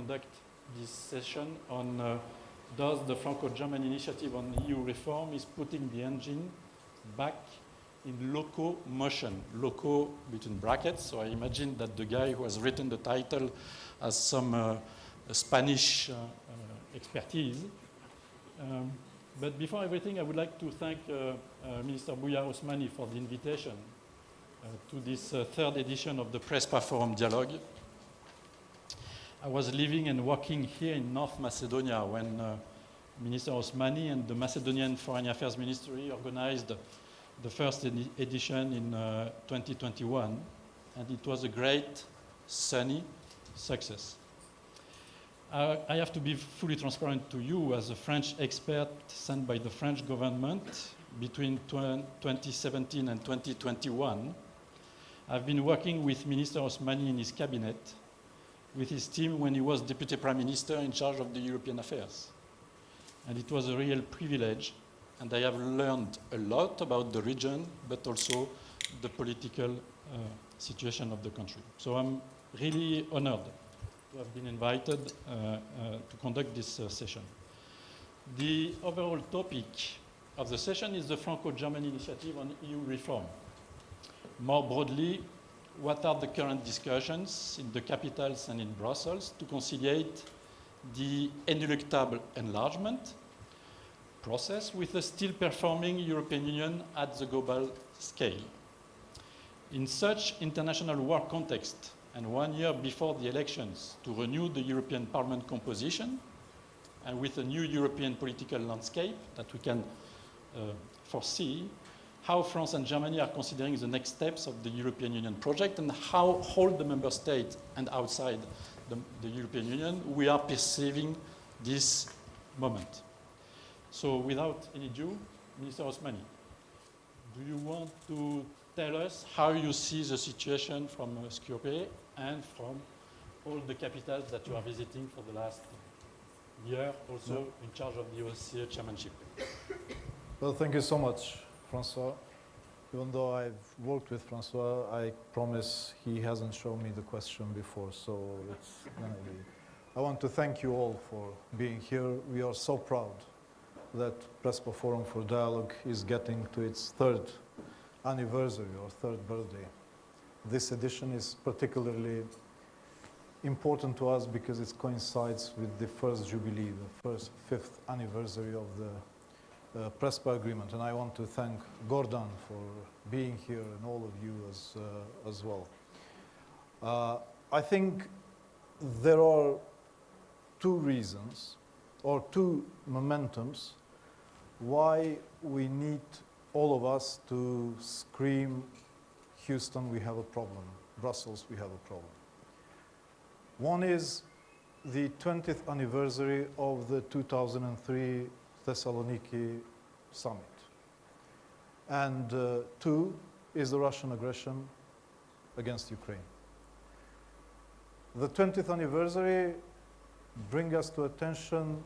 conduct this session on does the Franco-German initiative on EU reform is putting the engine back in loco motion, loco between brackets. So I imagine that the guy who has written the title has some Spanish expertise. But before everything, I would like to thank Minister Buya Osmani for the invitation to this third edition of the Prespa Forum Dialogue. I was living and working here in North Macedonia when Minister Osmani and the Macedonian Foreign Affairs Ministry organized the first edition in 2021, and it was a great, sunny success. I have to be fully transparent to you as a French expert sent by the French government between 2017 and 2021. I've been working with Minister Osmani in his cabinet, with his team when he was Deputy Prime Minister in charge of the European affairs. And it was a real privilege, and I have learned a lot about the region, but also the political situation of the country. So I'm really honored to have been invited to conduct this session. The overall topic of the session is the Franco-German initiative on EU reform. More broadly, what are the current discussions in the capitals and in Brussels to conciliate the ineluctable enlargement process with a still performing European Union at the global scale? In such international war context, and 1 year before the elections to renew the European Parliament composition, and with a new European political landscape that we can foresee, how France and Germany are considering the next steps of the European Union project, and how all the member states and outside the European Union we are perceiving this moment. So without any ado, Minister Osmani, do you want to tell us how you see the situation from Skopje and from all the capitals that you are visiting for the last year, also in charge of the OSCE chairmanship? Well, thank you so much, Francois. Even though I've worked with Francois, I promise he hasn't shown me the question before, so it's gonna be. I want to thank you all for being here. We are so proud that Prespa Forum for Dialogue is getting to its third anniversary or third birthday. This edition is particularly important to us because it coincides with the first jubilee, the first fifth anniversary of the Prespa agreement, and I want to thank Gordon for being here and all of you as well. I think there are two reasons or two momentums why we need all of us to scream, Houston, we have a problem, Brussels, we have a problem. One is the 20th anniversary of the 2003 Thessaloniki summit. And two is the Russian aggression against Ukraine. The 20th anniversary brings us to attention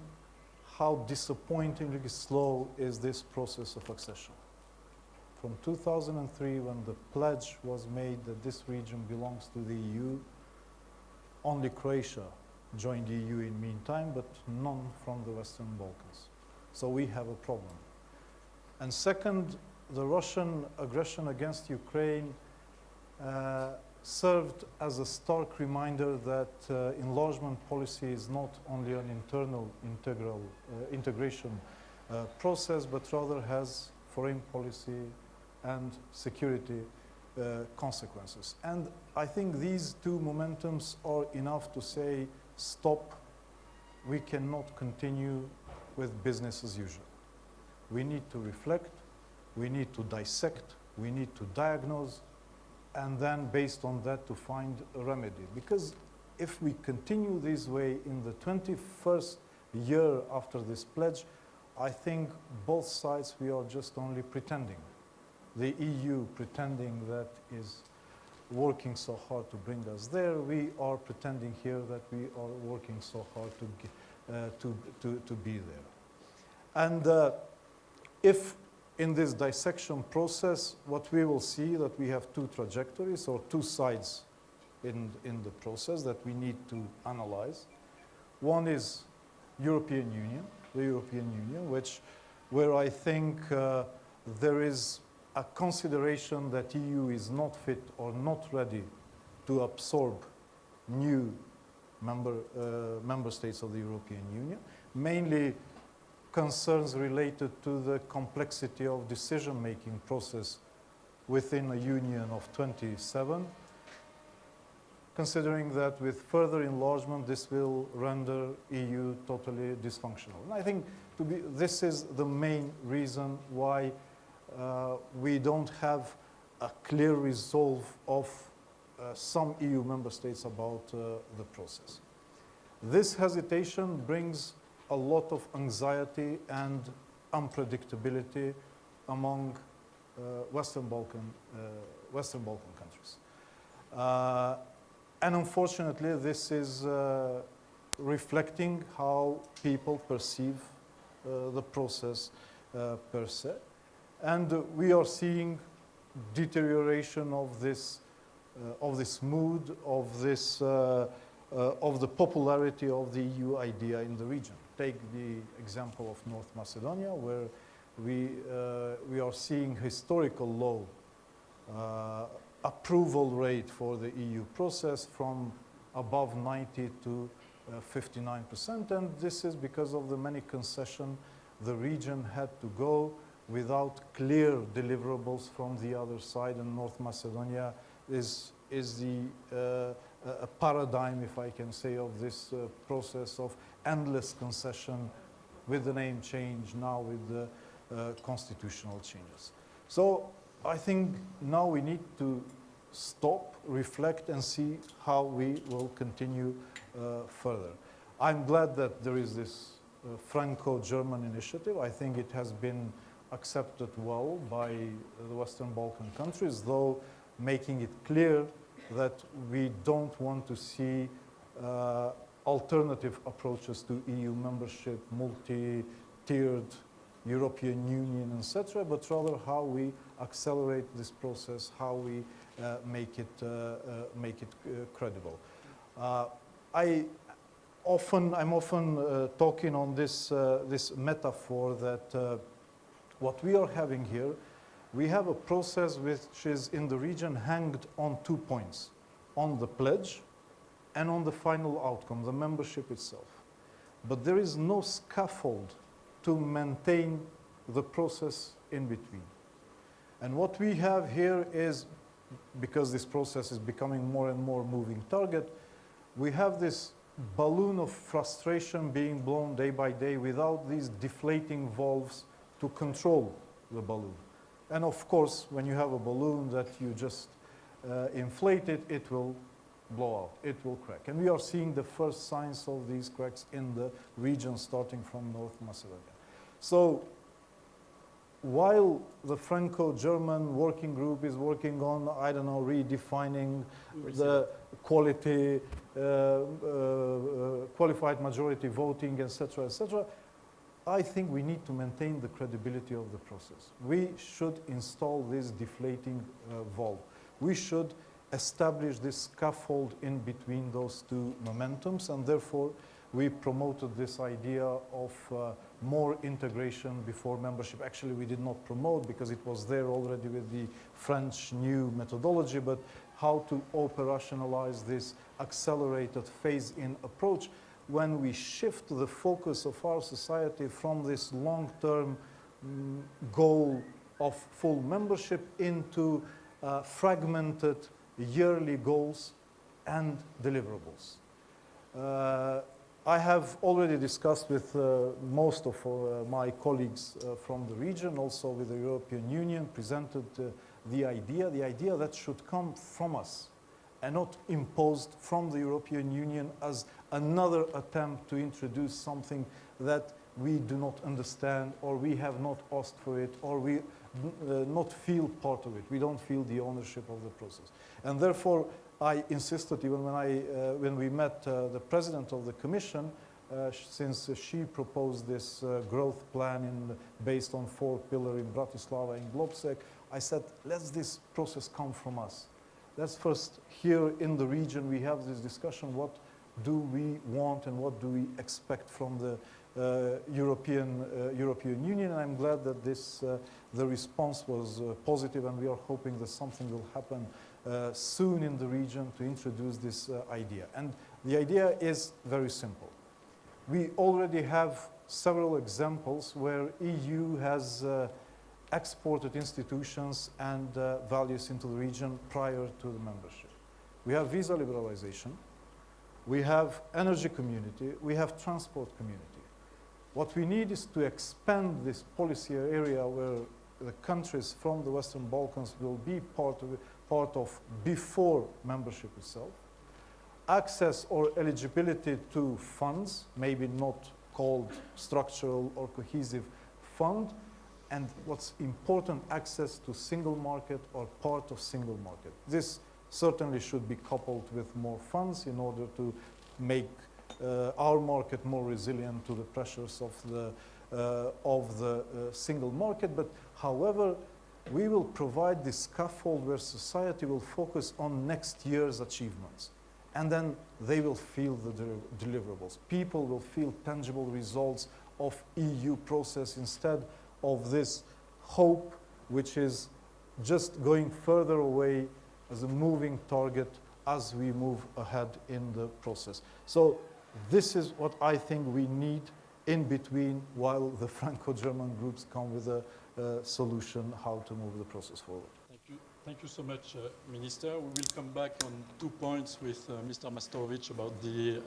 how disappointingly slow is this process of accession. From 2003, when the pledge was made that this region belongs to the EU, only Croatia joined the EU in the meantime, but none from the Western Balkans. So we have a problem. And second, the Russian aggression against Ukraine served as a stark reminder that enlargement policy is not only an integration process, but rather has foreign policy and security consequences. And I think these two momentums are enough to say, stop, we cannot continue with business as usual. We need to reflect, we need to dissect, we need to diagnose, and then based on that to find a remedy. Because if we continue this way in the 21st year after this pledge, I think both sides, we are just only pretending. The EU pretending that is working so hard to bring us there. We are pretending here that we are working so hard to be there. And if in this dissection process, what we will see that we have two trajectories or two sides in the process that we need to analyze. One is European Union, the European Union, where I think there is a consideration that EU is not fit or not ready to absorb new member states of the European Union, mainly concerns related to the complexity of decision-making process within a union of 27, considering that with further enlargement, this will render EU totally dysfunctional. And I think this is the main reason why we don't have a clear resolve of some EU member states about the process. This hesitation brings a lot of anxiety and unpredictability among Western Balkan countries. And unfortunately, this is reflecting how people perceive the process per se. And we are seeing deterioration of this mood, of the popularity of the EU idea in the region. Take the example of North Macedonia, where we are seeing historical low approval rate for the EU process from above 90 to 59%, and this is because of the many concessions the region had to go without clear deliverables from the other side, and North Macedonia is a paradigm, if I can say, of this process of endless concession with the name change, now with the constitutional changes. So I think now we need to stop, reflect, and see how we will continue further. I'm glad that there is this Franco-German initiative. I think it has been accepted well by the Western Balkan countries, though making it clear that we don't want to see alternative approaches to EU membership, multi-tiered European Union, etc., but rather how we accelerate this process, how we make it credible. I'm often talking on this metaphor that what we are having here, we have a process which is in the region hanged on 2 points, on the pledge and on the final outcome, the membership itself. But there is no scaffold to maintain the process in between. And what we have here is, because this process is becoming more and more moving target, we have this balloon of frustration being blown day by day without these deflating valves to control the balloon. And of course, when you have a balloon that you just inflate it, it will blow out, it will crack. And we are seeing the first signs of these cracks in the region starting from North Macedonia. So while the Franco-German working group is working on, I don't know, redefining the quality, qualified majority voting, etc., etc., I think we need to maintain the credibility of the process. We should install this deflating valve. We should establish this scaffold in between those two momentums, and therefore we promoted this idea of more integration before membership. Actually, we did not promote because it was there already with the French new methodology, but how to operationalize this accelerated phase-in approach when we shift the focus of our society from this long-term goal of full membership into fragmented yearly goals and deliverables. I have already discussed with most of my colleagues from the region, also with the European Union, presented the idea that should come from us and not imposed from the European Union as another attempt to introduce something that we do not understand, or we have not asked for it, or we not feel part of it. We don't feel the ownership of the process. And therefore, I insisted, even when we met the president of the commission, since she proposed this growth plan based on 4 pillars in Bratislava and Globsec, I said, let this process come from us. Let's first, here in the region, we have this discussion, do we want and what do we expect from the European Union. And I'm glad that the response was positive, and we are hoping that something will happen soon in the region to introduce this idea. And the idea is very simple. We already have several examples where EU has exported institutions and values into the region prior to the membership. We have visa liberalization, we have energy community, we have transport community. What we need is to expand this policy area where the countries from the Western Balkans will be part of before membership itself. Access or eligibility to funds, maybe not called structural or cohesive fund, and what's important, access to single market or part of single market. This certainly should be coupled with more funds in order to make our market more resilient to the pressures of the single market. But however, we will provide this scaffold where society will focus on next year's achievements. And then they will feel the deliverables. People will feel tangible results of EU process instead of this hope, which is just going further away as a moving target as we move ahead in the process. So this is what I think we need in between while the Franco-German groups come with a solution how to move the process forward. Thank you so much, Minister. We will come back on 2 points with Mr. Mastorovic about the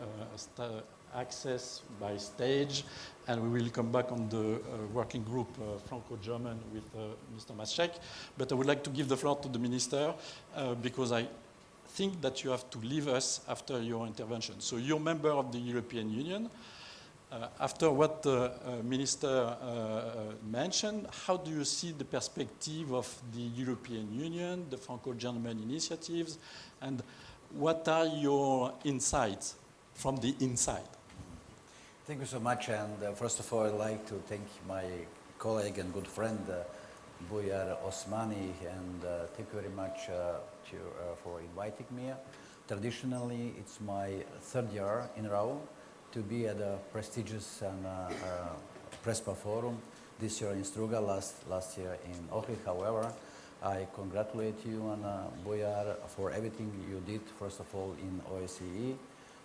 access by stage, and we will come back on the working group Franco-German with Mr. Maschek. But I would like to give the floor to the Minister because I think that you have to leave us after your intervention. So you're a member of the European Union. After what the Minister mentioned, how do you see the perspective of the European Union, the Franco-German initiatives, and what are your insights from the inside? Thank you so much, and first of all, I'd like to thank my colleague and good friend, Bujar Osmani, and thank you very much for inviting me. Traditionally, it's my third year in a row to be at a prestigious and Prespa Forum, this year in Struga, last year in Ohrid. However, I congratulate you and Bujar for everything you did, first of all, in OSCE,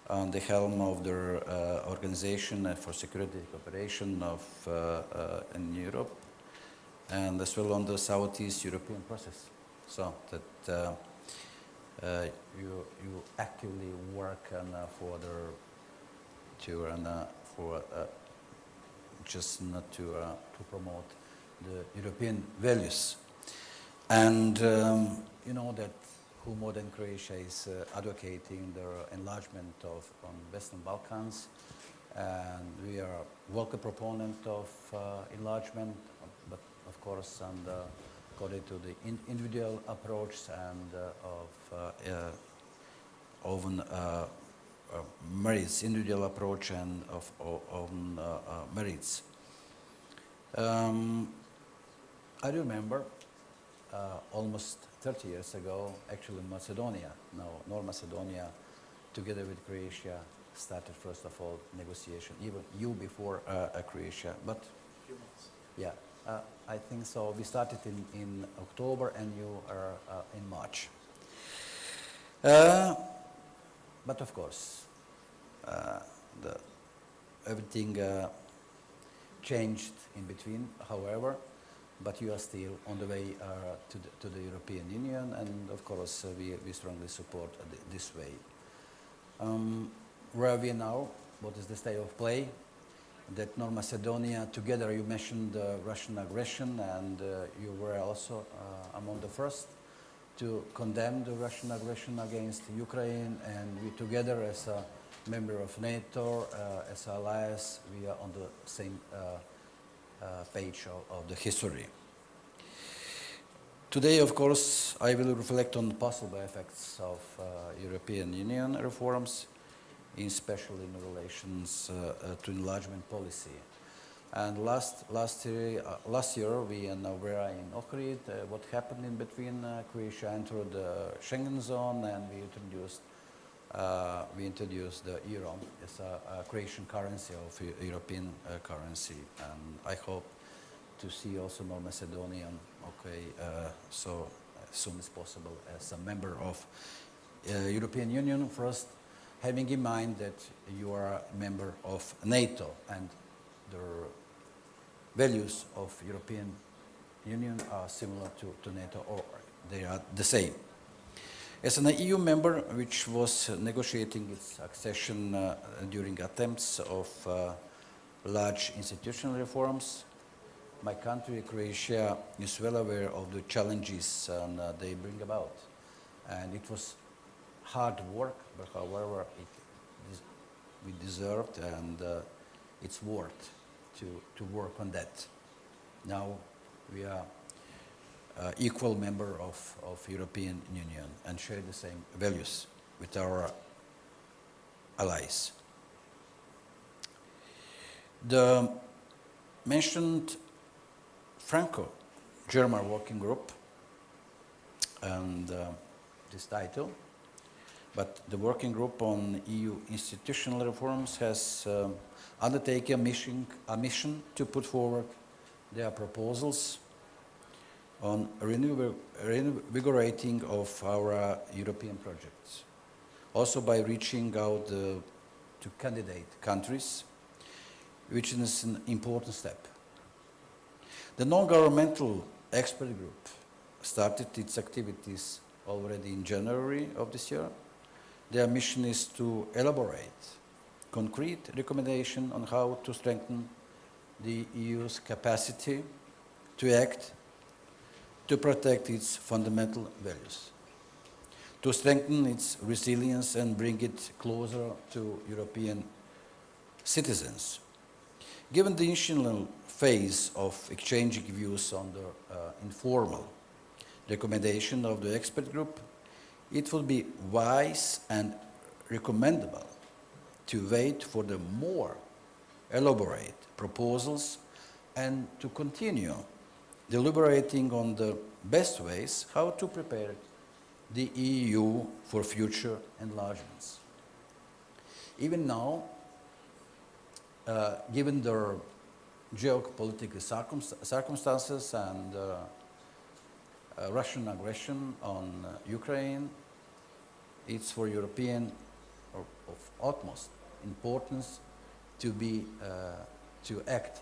on the helm of the Organization for Security and Cooperation in Europe, and as well on the Southeast European process. So that you actively work for just not to promote the European values. And you know that who more than Croatia is advocating the enlargement on Western Balkans, and we are a vocal proponent of enlargement, but of course according to the individual approach and of merits, individual approach and of merits. I remember almost 30 years ago, actually Macedonia, now North Macedonia, together with Croatia, started first of all negotiation, even you before Croatia, but a few months. Yeah, I think so. We started in October and you are in March. But of course, everything changed in between, however, but you are still on the way to the European Union, and of course we strongly support this way. Where are we now? What is the state of play? That North Macedonia, together you mentioned Russian aggression, and you were also among the first to condemn the Russian aggression against Ukraine, and we together as a member of NATO, as allies, we are on the same page of the history. Today, of course, I will reflect on possible effects of European Union reforms, especially in relations to enlargement policy. And last year we were in Ohrid. What happened in between? Croatia entered the Schengen zone, and we introduced we introduced the euro as a Croatian currency of European currency, and I hope to see also North Macedonian, so as soon as possible as a member of European Union. First, having in mind that you are a member of NATO and the values of European Union are similar to NATO, or they are the same. As an EU member which was negotiating its accession during attempts of large institutional reforms, my country, Croatia, is well aware of the challenges they bring about. And it was hard work, but however, we deserved, and it's worth to work on that. Now we are equal member of European Union and share the same values with our allies. The mentioned Franco-German working group and this title, but the working group on EU institutional reforms has undertaken a mission to put forward their proposals on reinvigorating of our European projects, also by reaching out to candidate countries, which is an important step. The non-governmental expert group started its activities already in January of this year. Their mission is to elaborate concrete recommendations on how to strengthen the EU's capacity to act, to protect its fundamental values, to strengthen its resilience and bring it closer to European citizens. Given the initial phase of exchanging views on the informal recommendation of the expert group, it would be wise and recommendable to wait for the more elaborate proposals and to continue deliberating on the best ways how to prepare the EU for future enlargements. Even now, given the geopolitical circumstances and Russian aggression on Ukraine, it's for European of utmost importance to act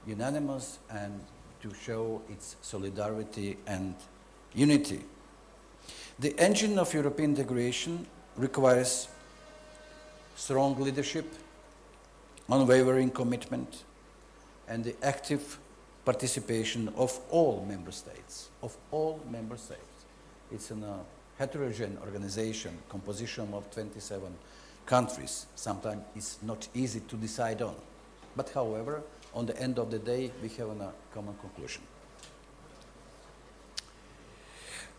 unanimous and to show its solidarity and unity. The engine of European integration requires strong leadership, unwavering commitment, and the active participation of all member states, It's a heterogeneous organization, composition of 27 countries. Sometimes it's not easy to decide on. But however, on the end of the day, we have a common conclusion.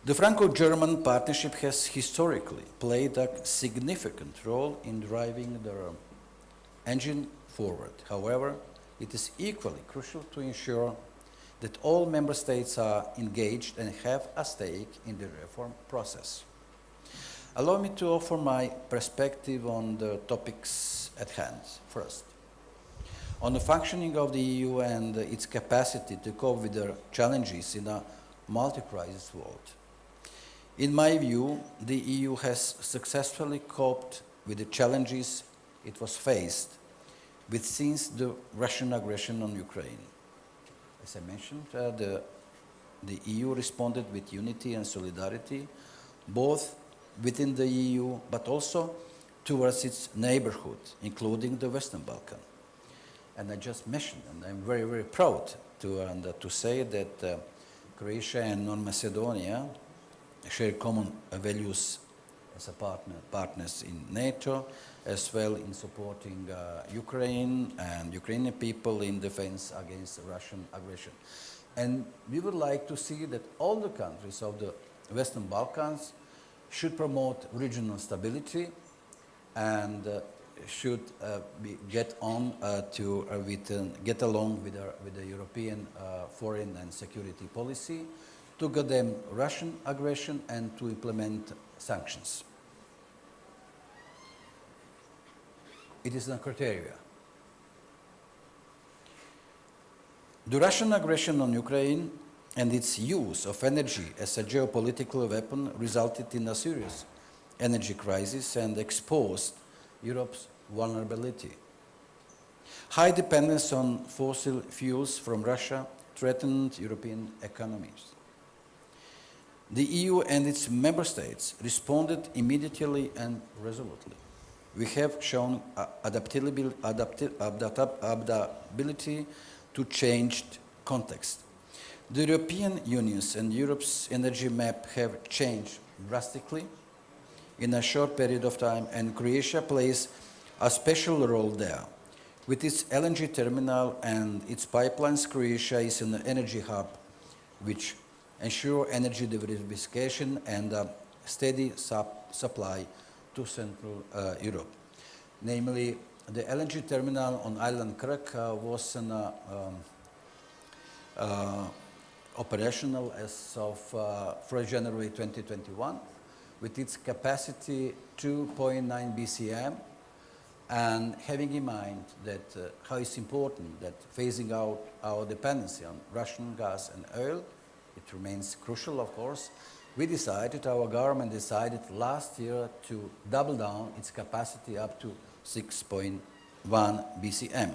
The Franco-German partnership has historically played a significant role in driving the engine forward. However, it is equally crucial to ensure that all member states are engaged and have a stake in the reform process. Allow me to offer my perspective on the topics at hand. First, on the functioning of the EU and its capacity to cope with the challenges in a multi-crisis world. In my view, the EU has successfully coped with the challenges it was faced with since the Russian aggression on Ukraine. As I mentioned, the EU responded with unity and solidarity, both within the EU, but also towards its neighborhood, including the Western Balkans. And I just mentioned, and I'm very, very proud to say that Croatia and North Macedonia share common values as a partners in NATO, as well in supporting Ukraine and Ukrainian people in defense against Russian aggression. And we would like to see that all the countries of the Western Balkans should promote regional stability and should get along with the European foreign and security policy to condemn Russian aggression and to implement sanctions. it is a criteria. The Russian aggression on Ukraine and its use of energy as a geopolitical weapon resulted in a serious energy crisis and exposed Europe's vulnerability. High dependence on fossil fuels from Russia threatened European economies. The EU and its member states responded immediately and resolutely. We have shown adaptability to changed context. The European Union's and Europe's energy map have changed drastically in a short period of time, and Croatia plays a special role there. With its LNG terminal and its pipelines, Croatia is an energy hub which ensure energy diversification and a steady supply to Central Europe. Namely, the LNG terminal on island Krk was operational as of 1st January 2021 with its capacity 2.9 BCM, and having in mind that how it's important that phasing out our dependency on Russian gas and oil, it remains crucial, of course. Our government decided last year to double down its capacity up to 6.1 BCM.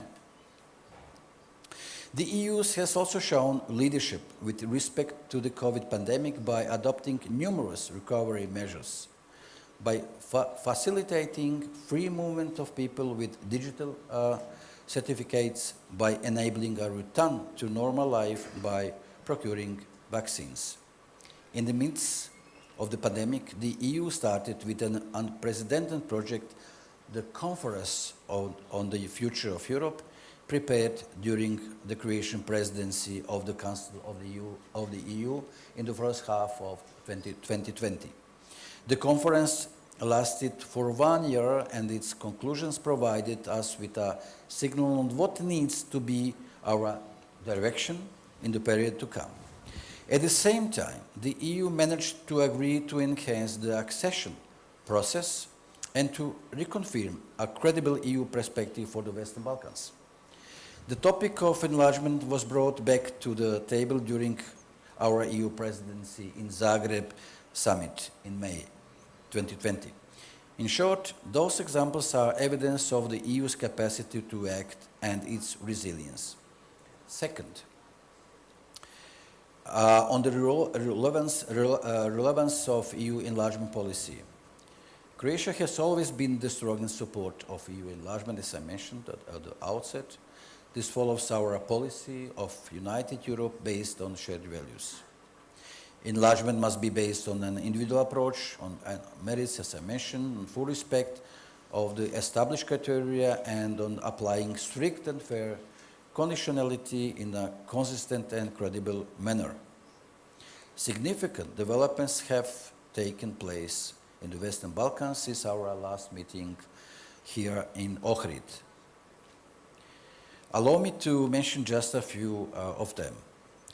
The EU has also shown leadership with respect to the COVID pandemic by adopting numerous recovery measures, by facilitating free movement of people with digital certificates, by enabling a return to normal life by procuring vaccines. In the midst of the pandemic, the EU started with an unprecedented project, the Conference on the Future of Europe, prepared during the Croatian presidency of the Council of the EU in the first half of 2020. The conference lasted for 1 year, and its conclusions provided us with a signal on what needs to be our direction in the period to come. At the same time, the EU managed to agree to enhance the accession process and to reconfirm a credible EU perspective for the Western Balkans. The topic of enlargement was brought back to the table during our EU presidency in Zagreb summit in May 2020. In short, those examples are evidence of the EU's capacity to act and its resilience. Second, on the relevance of EU enlargement policy. Croatia has always been the strongest support of EU enlargement, as I mentioned at the outset. This follows our policy of united Europe based on shared values. Enlargement must be based on an individual approach, on merits, as I mentioned, on full respect of the established criteria, and on applying strict and fair conditionality in a consistent and credible manner. Significant developments have taken place in the Western Balkans since our last meeting here in Ohrid. Allow me to mention just a few of them.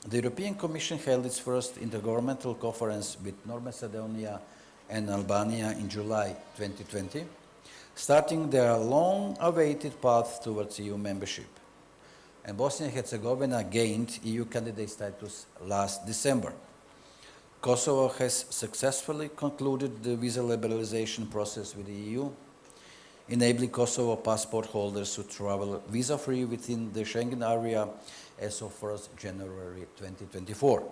The European Commission held its first intergovernmental conference with North Macedonia and Albania in July 2020, starting their long-awaited path towards EU membership. And Bosnia and Herzegovina gained EU candidate status last December. Kosovo has successfully concluded the visa liberalization process with the EU, enabling Kosovo passport holders to travel visa-free within the Schengen area as of 1st January 2024.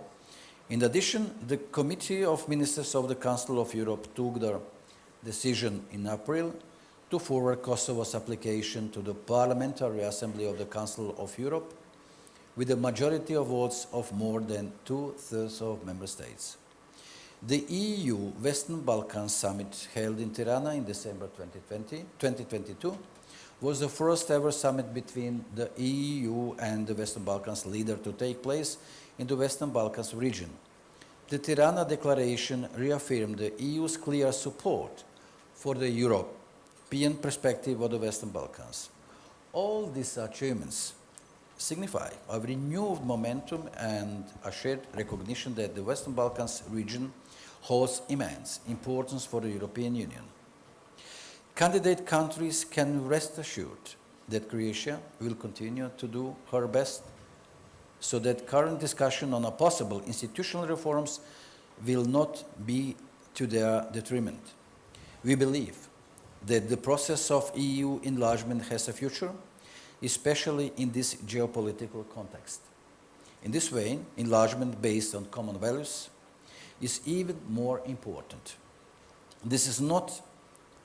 In addition, the Committee of Ministers of the Council of Europe took their decision in April to forward Kosovo's application to the Parliamentary Assembly of the Council of Europe with a majority of votes of more than 2/3 of member states. The EU Western Balkans Summit held in Tirana in December 2022 was the first ever summit between the EU and the Western Balkans leader to take place in the Western Balkans region. The Tirana Declaration reaffirmed the EU's clear support for the European perspective of the Western Balkans. All these achievements signify a renewed momentum and a shared recognition that the Western Balkans region holds immense importance for the European Union. Candidate countries can rest assured that Croatia will continue to do her best so that current discussion on a possible institutional reforms will not be to their detriment. We believe that the process of EU enlargement has a future, especially in this geopolitical context. In this way, enlargement based on common values is even more important. This is not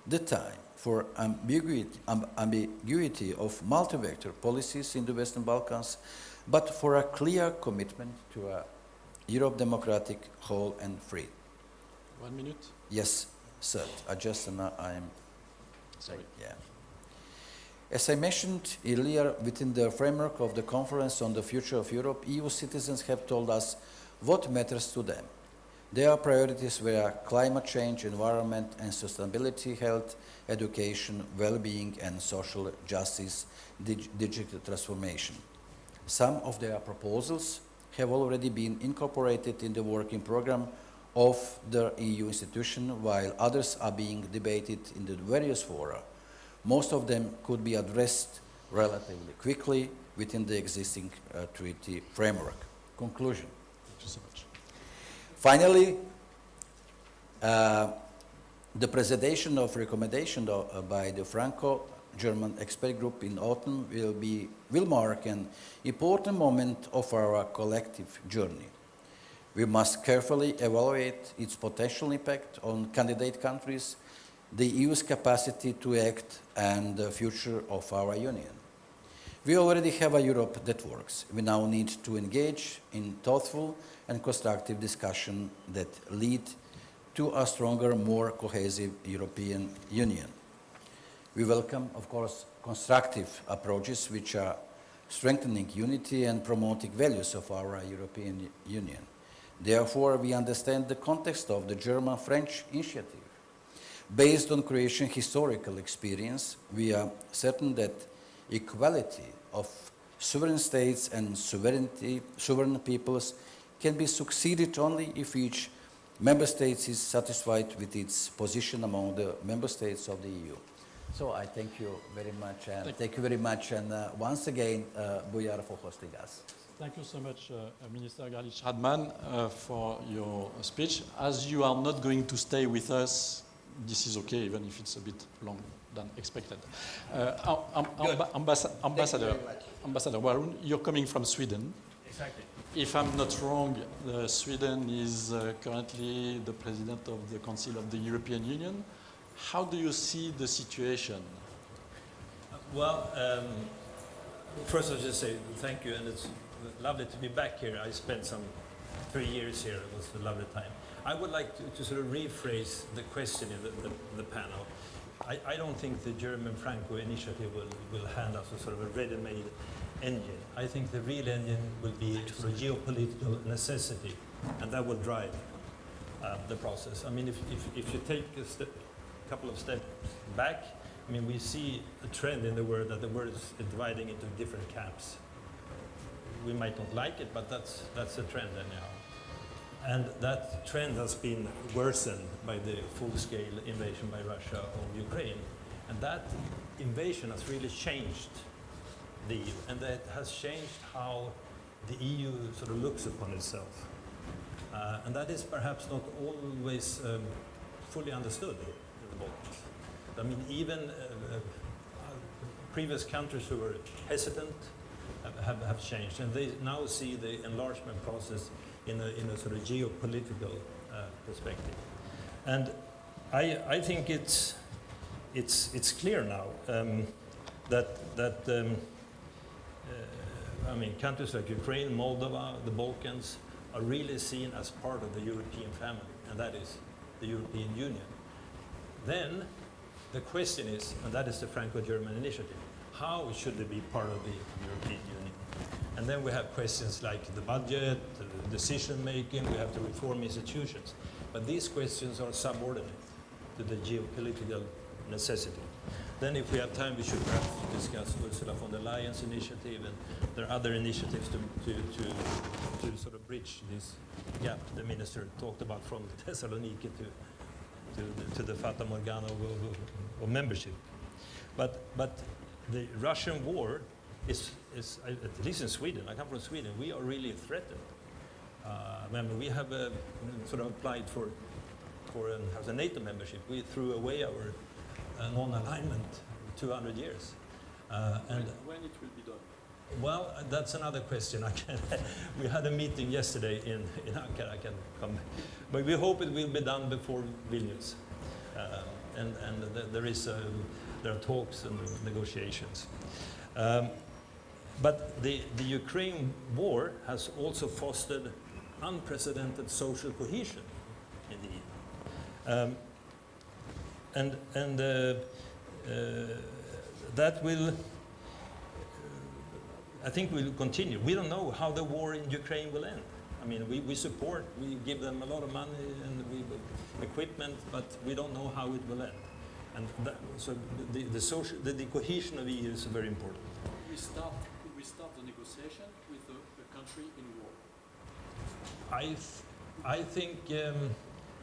the time for ambiguity of multi-vector policies in the Western Balkans, but for a clear commitment to a Europe democratic, whole and free. 1 minute? Yes, sir. I'm sorry. Yeah. As I mentioned earlier, within the framework of the Conference on the Future of Europe, EU citizens have told us what matters to them. Their priorities were climate change, environment and sustainability, health, education, well-being and social justice, digital transformation. Some of their proposals have already been incorporated in the working program of the EU institution, while others are being debated in the various fora. Most of them could be addressed relatively quickly within the existing treaty framework. Conclusion. Thank you so much. Finally, the presentation of recommendation by the Franco-German expert group in autumn will mark an important moment of our collective journey. We must carefully evaluate its potential impact on candidate countries, the EU's capacity to act, and the future of our Union. We already have a Europe that works. We now need to engage in thoughtful and constructive discussion that lead to a stronger, more cohesive European Union. We welcome, of course, constructive approaches which are strengthening unity and promoting values of our European Union. Therefore, we understand the context of the German-French initiative. Based on Croatian historical experience, we are certain that equality of sovereign states and sovereign peoples can be succeeded only if each member state is satisfied with its position among the member states of the EU. So I thank you very much, and once again, Bujar, for hosting us. Thank you so much, Minister Grlić Radman, for your speech. As you are not going to stay with us, this is okay, even if it's a bit long than expected. Ambassador Warun, you're coming from Sweden. Exactly. If I'm not wrong, Sweden is currently the president of the Council of the European Union. How do you see the situation? Well, first I'll just say thank you, and it's lovely to be back here. I spent some 3 years here. It was a lovely time. I would like to sort of rephrase the question in the panel. I don't think the German Franco initiative will hand us a sort of a ready-made engine. I think the real engine will be sort of geopolitical necessity, and that will drive the process. I mean, if you take a couple of steps back, I mean, we see a trend in the world that the world is dividing into different camps. We might not like it, but that's a trend anyhow. And that trend has been worsened by the full-scale invasion by Russia of Ukraine. And that invasion has really changed the EU, and that has changed how the EU sort of looks upon itself. And that is perhaps not always fully understood in the Balkans. I mean, even previous countries who were hesitant have changed, and they now see the enlargement process in a sort of geopolitical perspective. And I think it's clear now that I mean, countries like Ukraine, Moldova, the Balkans are really seen as part of the European family, and that is the European Union. Then the question is, and that is the Franco-German initiative, how should they be part of the European Union? And then we have questions like the budget, the decision-making, we have to reform institutions. But these questions are subordinate to the geopolitical necessity. Then if we have time, we should perhaps discuss Ursula von der Leyen's initiative, and there are other initiatives to sort of bridge this gap the minister talked about from Thessaloniki to to the Fata Morgana of membership. But the Russian war is at least in Sweden. I come from Sweden. We are really threatened. Remember, we have sort of applied for as a NATO membership. We threw away our non-alignment 200 years. And when it will be done? well, that's another question. We had a meeting yesterday in Ankara. I can come, but we hope it will be done before Vilnius. There are talks and negotiations. But the Ukraine war has also fostered unprecedented social cohesion in the EU. That will, I think, will continue. We don't know how the war in Ukraine will end. I mean, we support, we give them a lot of money and equipment, but we don't know how it will end. And so the cohesion of the EU is very important. We start the negotiation with a country in war. I think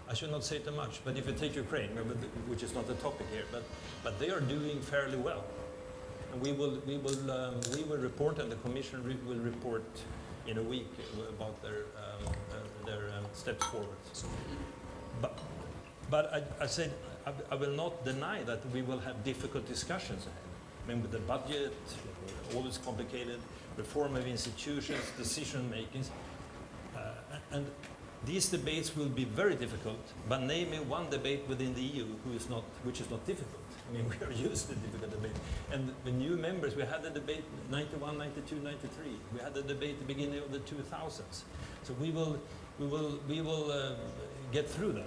I should not say too much, but if you take Ukraine, which is not the topic here, but they are doing fairly well, and we will report, and the Commission will report in a week about their steps forward. But I said I will not deny that we will have difficult discussions ahead. I mean, with the budget, always complicated, reform of institutions, decision makings, and these debates will be very difficult. But name me one debate within the EU which is not difficult. I mean, we are used to difficult debate. And the new members, we had a debate 91, 92, 93. We had a debate at the beginning of the 2000s. So we will get through that.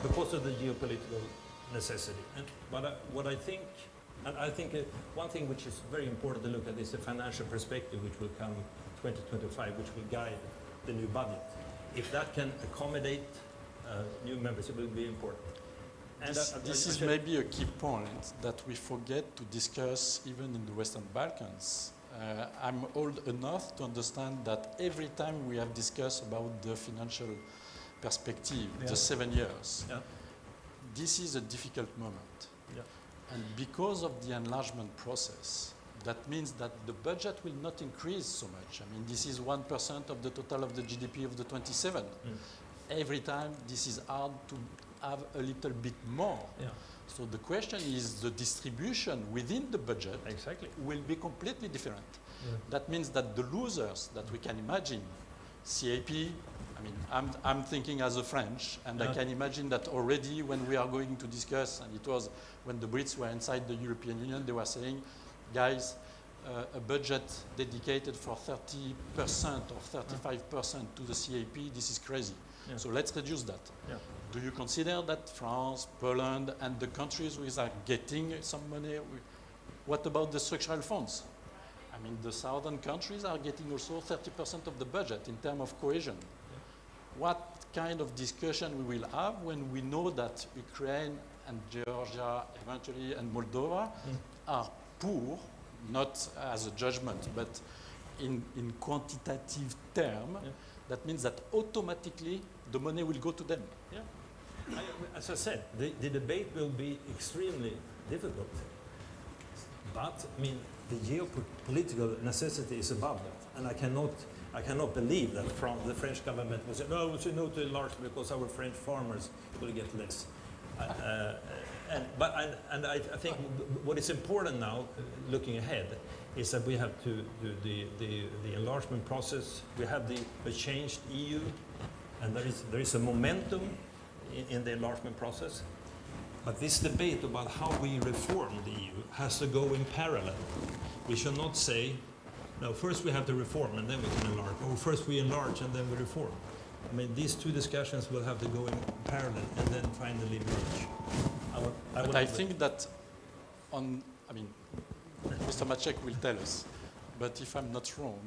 Because of the geopolitical necessity. And what I think, and I think one thing which is very important to look at is the financial perspective, which will come 2025, which will guide the new budget. If that can accommodate new members, it will be important. And this is maybe a key point that we forget to discuss even in the Western Balkans. I'm old enough to understand that every time we have discussed about the financial perspective, the 7 years, this is a difficult moment. Yeah. And because of the enlargement process, that means that the budget will not increase so much. I mean, this is 1% of the total of the GDP of the 27. Every time, this is hard to have a little bit more. Yeah. So the question is the distribution within the budget will be completely different. Yeah. That means that the losers that we can imagine, CAP, I mean, I'm thinking as a French, and I can imagine that already when we are going to discuss, and it was when the Brits were inside the European Union, they were saying, guys, a budget dedicated for 30% or 35% to the CAP, this is crazy. Yeah. So let's reduce that. Yeah. Do you consider that France, Poland, and the countries which are getting some money, what about the structural funds? I mean, the southern countries are getting also 30% of the budget in terms of cohesion. Yeah. What kind of discussion we will have when we know that Ukraine and Georgia eventually and Moldova are poor, not as a judgment, but in quantitative term, that means that automatically the money will go to them. Yeah. As I said, the debate will be extremely difficult. But, I mean, the geopolitical necessity is above that. And I cannot believe that the French government will say, no, we should no to enlargement because our French farmers will get less. I think what is important now, looking ahead, is that we have to do the enlargement process. We have the changed EU, and there is a momentum in the enlargement process. But this debate about how we reform the EU has to go in parallel. We should not say, no, first we have to reform and then we can enlarge, or first we enlarge and then we reform. I mean, these two discussions will have to go in parallel and then finally merge. I think that Mr. Maciek will tell us, but if I'm not wrong,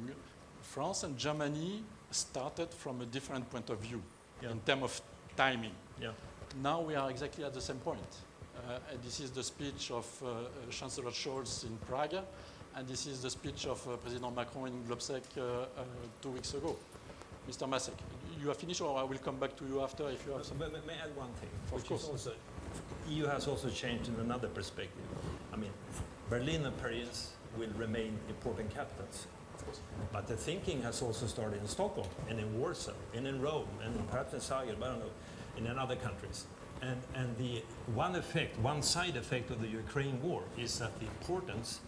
France and Germany started from a different point of view in terms of timing. Yeah. Now we are exactly at the same point. And this is the speech of Chancellor Scholz in Prague, and this is the speech of President Macron in Globsec 2 weeks ago. Mr. Maciek, you are finished, or I will come back to you after if you have some. May I add one thing? Of Which course. is also, EU has also changed in another perspective. I mean, Berlin and Paris will remain important capitals. But the thinking has also started in Stockholm, and in Warsaw, and in Rome, and perhaps in Zagreb, I don't know, and in other countries. And the one side effect of the Ukraine war is that the importance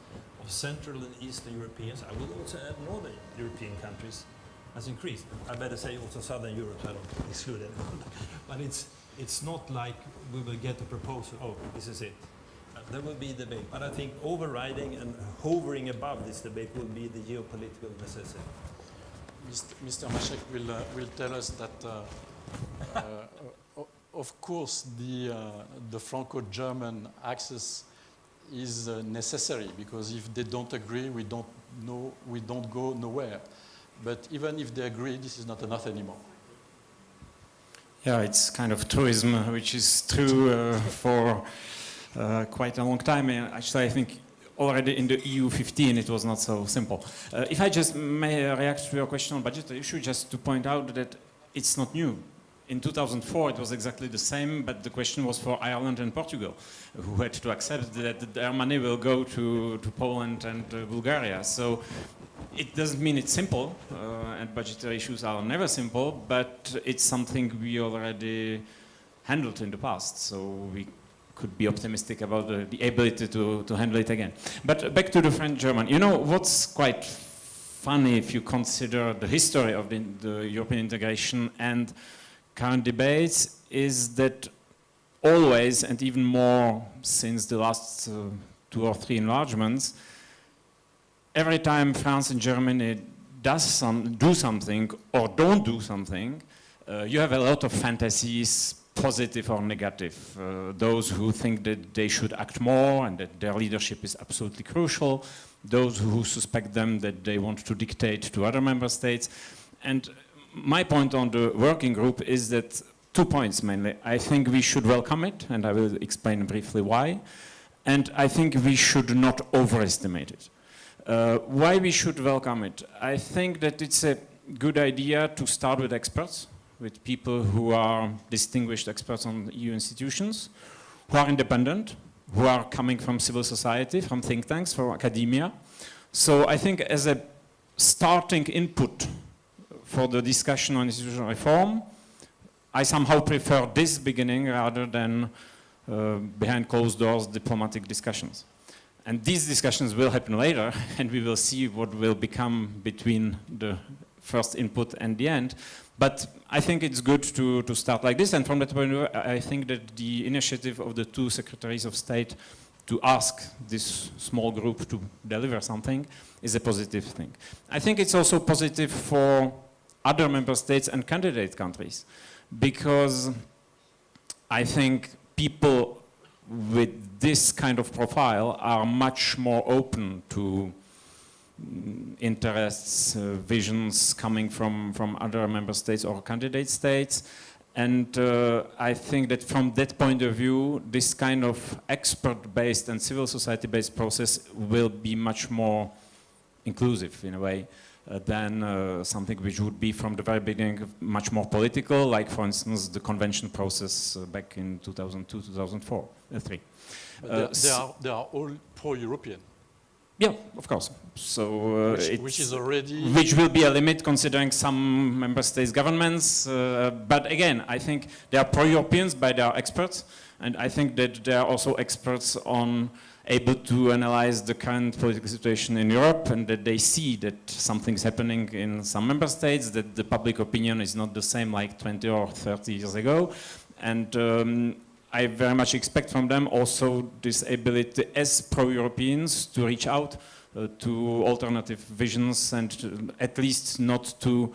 of Central and Eastern Europeans, I will also add Northern European countries, has increased. I better say also Southern Europe, so I don't exclude anyone. But it's not like we will get a proposal, oh, this is it. There will be debate, but I think overriding and hovering above this debate will be the geopolitical necessity. Mr. Maciek will tell us that, of course, the Franco-German axis is necessary, because if they don't agree, we don't go nowhere. But even if they agree, this is not enough anymore. Yeah, it's kind of truism, which is true for quite a long time. Actually, I think already in the EU 15 it was not so simple. If I just may react to your question on budgetary issue, just to point out that it's not new. In 2004 it was exactly the same, but the question was for Ireland and Portugal, who had to accept that their money will go to Poland and Bulgaria. So it doesn't mean it's simple, and budgetary issues are never simple, but it's something we already handled in the past. So we could be optimistic about the ability to handle it again. But back to the French-German. You know, what's quite funny if you consider the history of the European integration and current debates is that always, and even more since the last 2 or 3 enlargements, every time France and Germany do something or don't do something, you have a lot of fantasies, positive or negative. Those who think that they should act more and that their leadership is absolutely crucial. Those who suspect them that they want to dictate to other member states. And my point on the working group is that 2 points mainly. I think we should welcome it, and I will explain briefly why. And I think we should not overestimate it. Why we should welcome it? I think that it's a good idea to start with experts, with people who are distinguished experts on EU institutions, who are independent, who are coming from civil society, from think tanks, from academia. So I think as a starting input for the discussion on institutional reform, I somehow prefer this beginning rather than behind closed doors diplomatic discussions. And these discussions will happen later, and we will see what will become between the first input and the end. But I think it's good to start like this, and from that point of view, I think that the initiative of the 2 secretaries of state to ask this small group to deliver something is a positive thing. I think it's also positive for other member states and candidate countries, because I think people with this kind of profile are much more open to interests, visions coming from other member states or candidate states. And I think that from that point of view, this kind of expert-based and civil society-based process will be much more inclusive in a way than something which would be from the very beginning much more political, like for instance the convention process back in 2002, 2004, 3. They are all pro-European. Yeah, of course. So which is already... Which will be a limit considering some member states' governments. But again, I think they are pro-Europeans by their experts. And I think that they are also experts on able to analyze the current political situation in Europe, and that they see that something's happening in some member states, that the public opinion is not the same like 20 or 30 years ago. And I very much expect from them also this ability as pro-Europeans to reach out to alternative visions and to, at least not to,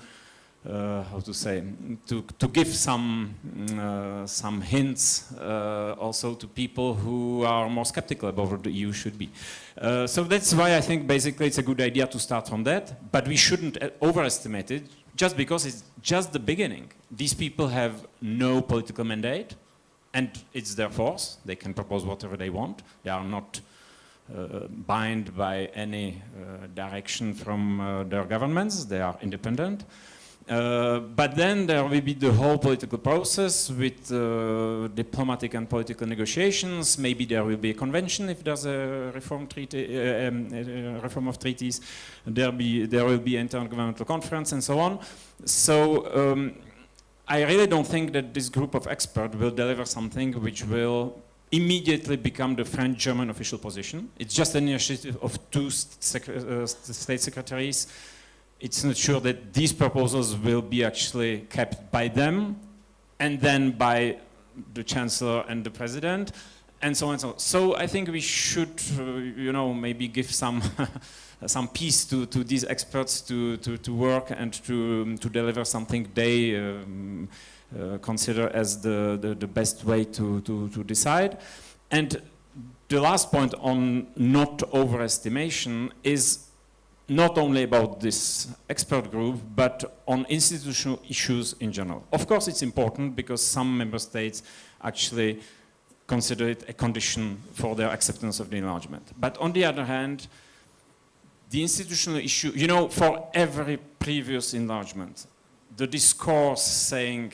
how to say, to give some hints also to people who are more skeptical about what the EU should be. So that's why I think basically it's a good idea to start from that, but we shouldn't overestimate it just because it's just the beginning. These people have no political mandate, and it's their force. They can propose whatever they want. They are not bound by any direction from their governments. They are independent. But then there will be the whole political process with diplomatic and political negotiations. Maybe there will be a convention if there's a reform of treaties. There will be intergovernmental conference and so on. So I really don't think that this group of experts will deliver something which will immediately become the French-German official position. It's just an initiative of two state secretaries. It's not sure that these proposals will be actually kept by them and then by the chancellor and the president and so on and so on. So I think we should, you know, maybe give some some peace to these experts to work and to deliver something they consider as the best way to decide. And the last point on not overestimation is not only about this expert group, but on institutional issues in general. Of course, it's important because some member states actually consider it a condition for their acceptance of the enlargement. But on the other hand, the institutional issue, you know, for every previous enlargement, the discourse saying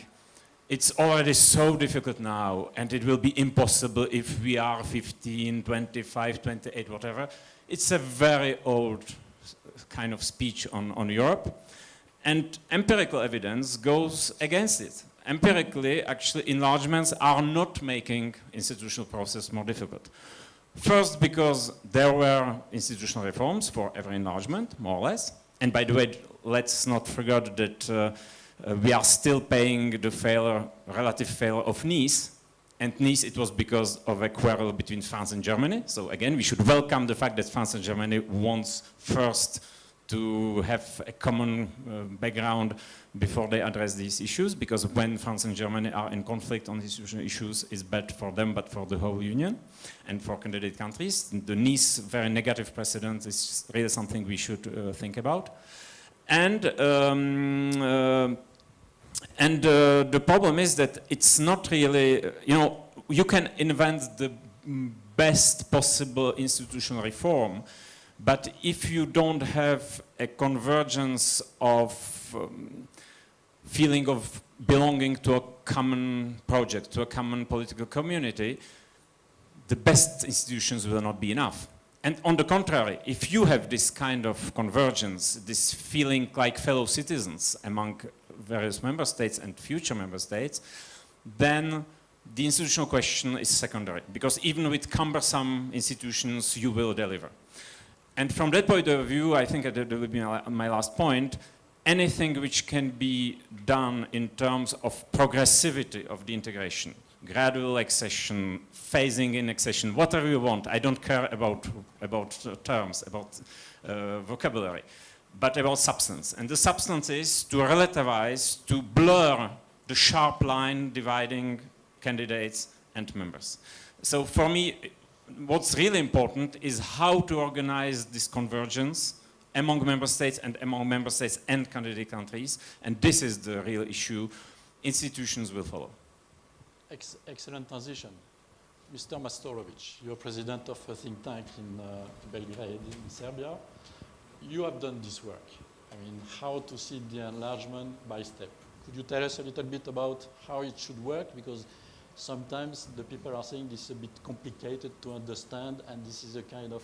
it's already so difficult now and it will be impossible if we are 15, 25, 28, whatever, it's a very old kind of speech on Europe, and empirical evidence goes against it. Empirically, actually, enlargements are not making institutional process more difficult. First, because there were institutional reforms for every enlargement, more or less. And by the way, let's not forget that we are still paying the relative failure of Nice. And Nice, it was because of a quarrel between France and Germany. So again, we should welcome the fact that France and Germany wants first to have a common background before they address these issues, because when France and Germany are in conflict on institutional issues, it's bad for them, but for the whole Union and for candidate countries. The Nice very negative precedent is really something we should think about. And the problem is that it's not really, you know, you can invent the best possible institutional reform, but if you don't have a convergence of feeling of belonging to a common project, to a common political community, the best institutions will not be enough. And on the contrary, if you have this kind of convergence, this feeling like fellow citizens among various member states and future member states, then the institutional question is secondary, because even with cumbersome institutions, you will deliver. And from that point of view, I think that will be my last point, anything which can be done in terms of progressivity of the integration, gradual accession, phasing in accession, whatever you want. I don't care about terms, about vocabulary, but about substance. And the substance is to relativize, to blur the sharp line dividing candidates and members. So for me, what's really important is how to organize this convergence among member states and candidate countries, and this is the real issue. Institutions will follow. Excellent transition. Mr. Mastorovic, you're president of a think tank in Belgrade, in Serbia. You have done this work. I mean, how to see the enlargement by step. Could you tell us a little bit about how it should work? Because sometimes the people are saying this is a bit complicated to understand, and this is a kind of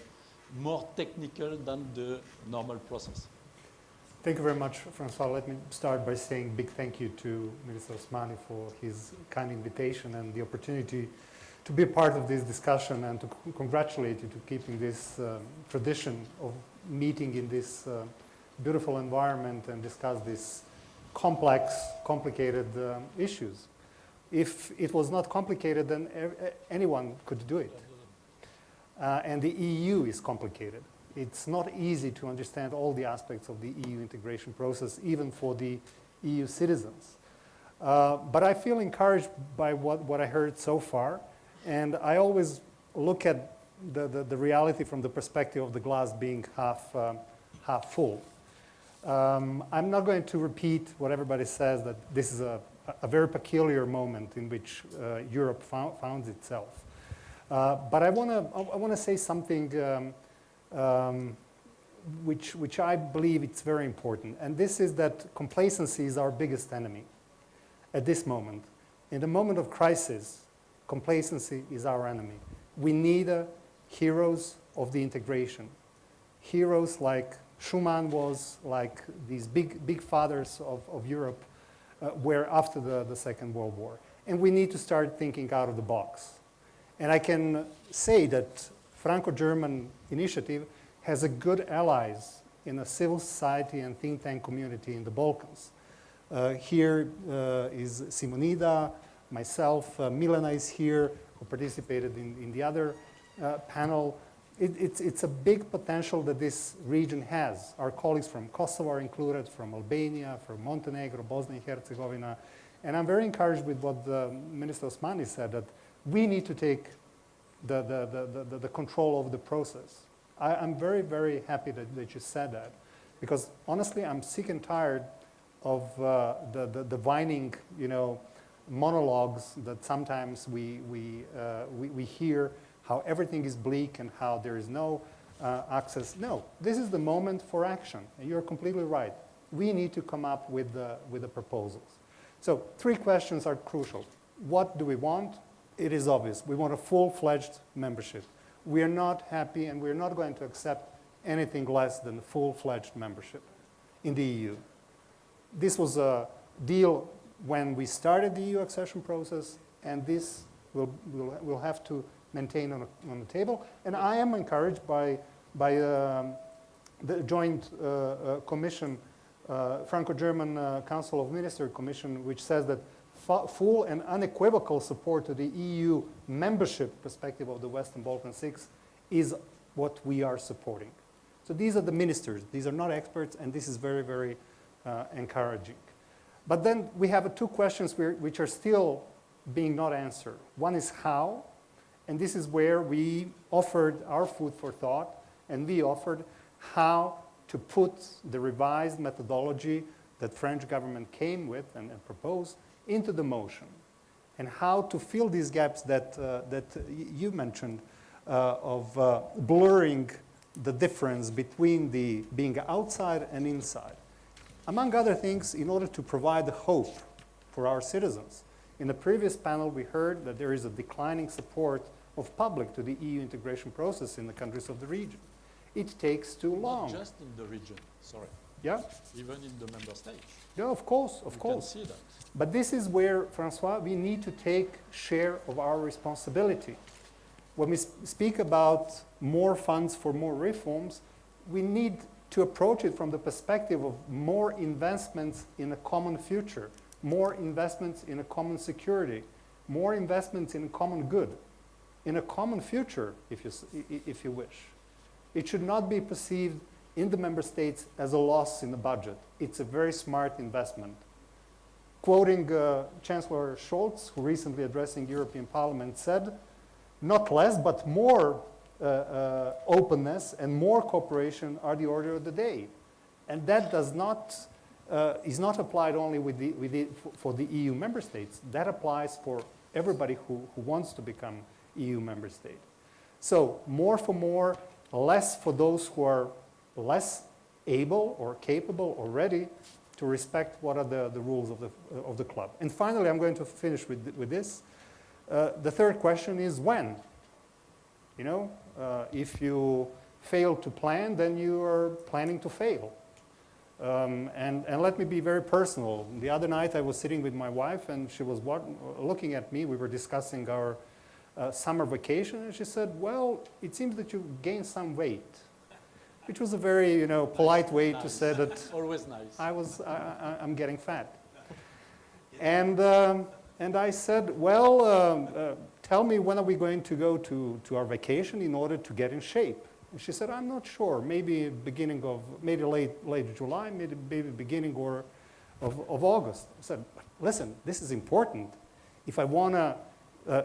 more technical than the normal process. Thank you very much, Francois. Let me start by saying a big thank you to Minister Osmani for his kind invitation and the opportunity to be a part of this discussion, and to congratulate you to keeping this tradition of meeting in this beautiful environment and discuss these complex, complicated issues. If it was not complicated, then anyone could do it. And the EU is complicated. It's not easy to understand all the aspects of the EU integration process, even for the EU citizens. But I feel encouraged by what I heard so far, and I always look at the reality from the perspective of the glass being half full. I'm not going to repeat what everybody says, that this is a very peculiar moment in which Europe found itself. But I want to say something which I believe it's very important. And this is that complacency is our biggest enemy at this moment. In the moment of crisis, complacency is our enemy. We need heroes of the integration. Heroes like Schuman was, like these big fathers of Europe were after the Second World War. And we need to start thinking out of the box. And I can say that Franco-German initiative has a good allies in a civil society and think tank community in the Balkans. Here is Simonida, myself, Milena is here, who participated in the other panel. It's a big potential that this region has. Our colleagues from Kosovo are included, from Albania, from Montenegro, Bosnia and Herzegovina. And I'm very encouraged with what Minister Osmani said, that we need to take the control of the process. I'm very, very happy that you said that, because honestly, I'm sick and tired of the whining, monologues that sometimes we hear, how everything is bleak and how there is no access. No, this is the moment for action, and you're completely right. We need to come up with the proposals. So 3 questions are crucial. What do we want? It is obvious. We want a full-fledged membership. We are not happy, and we're not going to accept anything less than full-fledged membership in the EU. This was a deal when we started the EU accession process, and this we'll have to maintain on the table. And I am encouraged by the joint commission, Franco-German Council of Ministers Commission, which says that full and unequivocal support to the EU membership perspective of the Western Balkan 6 is what we are supporting. So these are the ministers. These are not experts, and this is very, very encouraging. But then we have 2 questions which are still being not answered. One is how, and this is where we offered our food for thought, and we offered how to put the revised methodology that French government came with and proposed into the motion, and how to fill these gaps that you mentioned of blurring the difference between the being outside and inside. Among other things, in order to provide hope for our citizens. In the previous panel, we heard that there is a declining support of public to the EU integration process in the countries of the region. It takes too long. Not just in the region, sorry. Yeah? Even in the member states. Yeah, of course, of course. You can see that. But this is where, Francois, we need to take share of our responsibility. When we speak about more funds for more reforms, we need to approach it from the perspective of more investments in a common future, more investments in a common security, more investments in a common good, in a common future, if you wish. It should not be perceived in the member states as a loss in the budget. It's a very smart investment. Quoting Chancellor Scholz, who recently addressing European Parliament said, not less, but more openness and more cooperation are the order of the day. And that does not, is not applied only for the EU member states. That applies for everybody who wants to become EU member state. So more for more, less for those who are less able or capable or ready to respect what are the rules of the club. And finally, I'm going to finish with this. The third question is when? You know, if you fail to plan, then you are planning to fail. And let me be very personal. The other night I was sitting with my wife and she was looking at me. We were discussing our summer vacation, and she said, well, it seems that you gained some weight, which was a very polite way to say that always nice. I'm getting fat. And I said, well, tell me when are we going to go to our vacation in order to get in shape? And she said, I'm not sure, maybe late July, maybe beginning of August. I said, listen, this is important. If I want to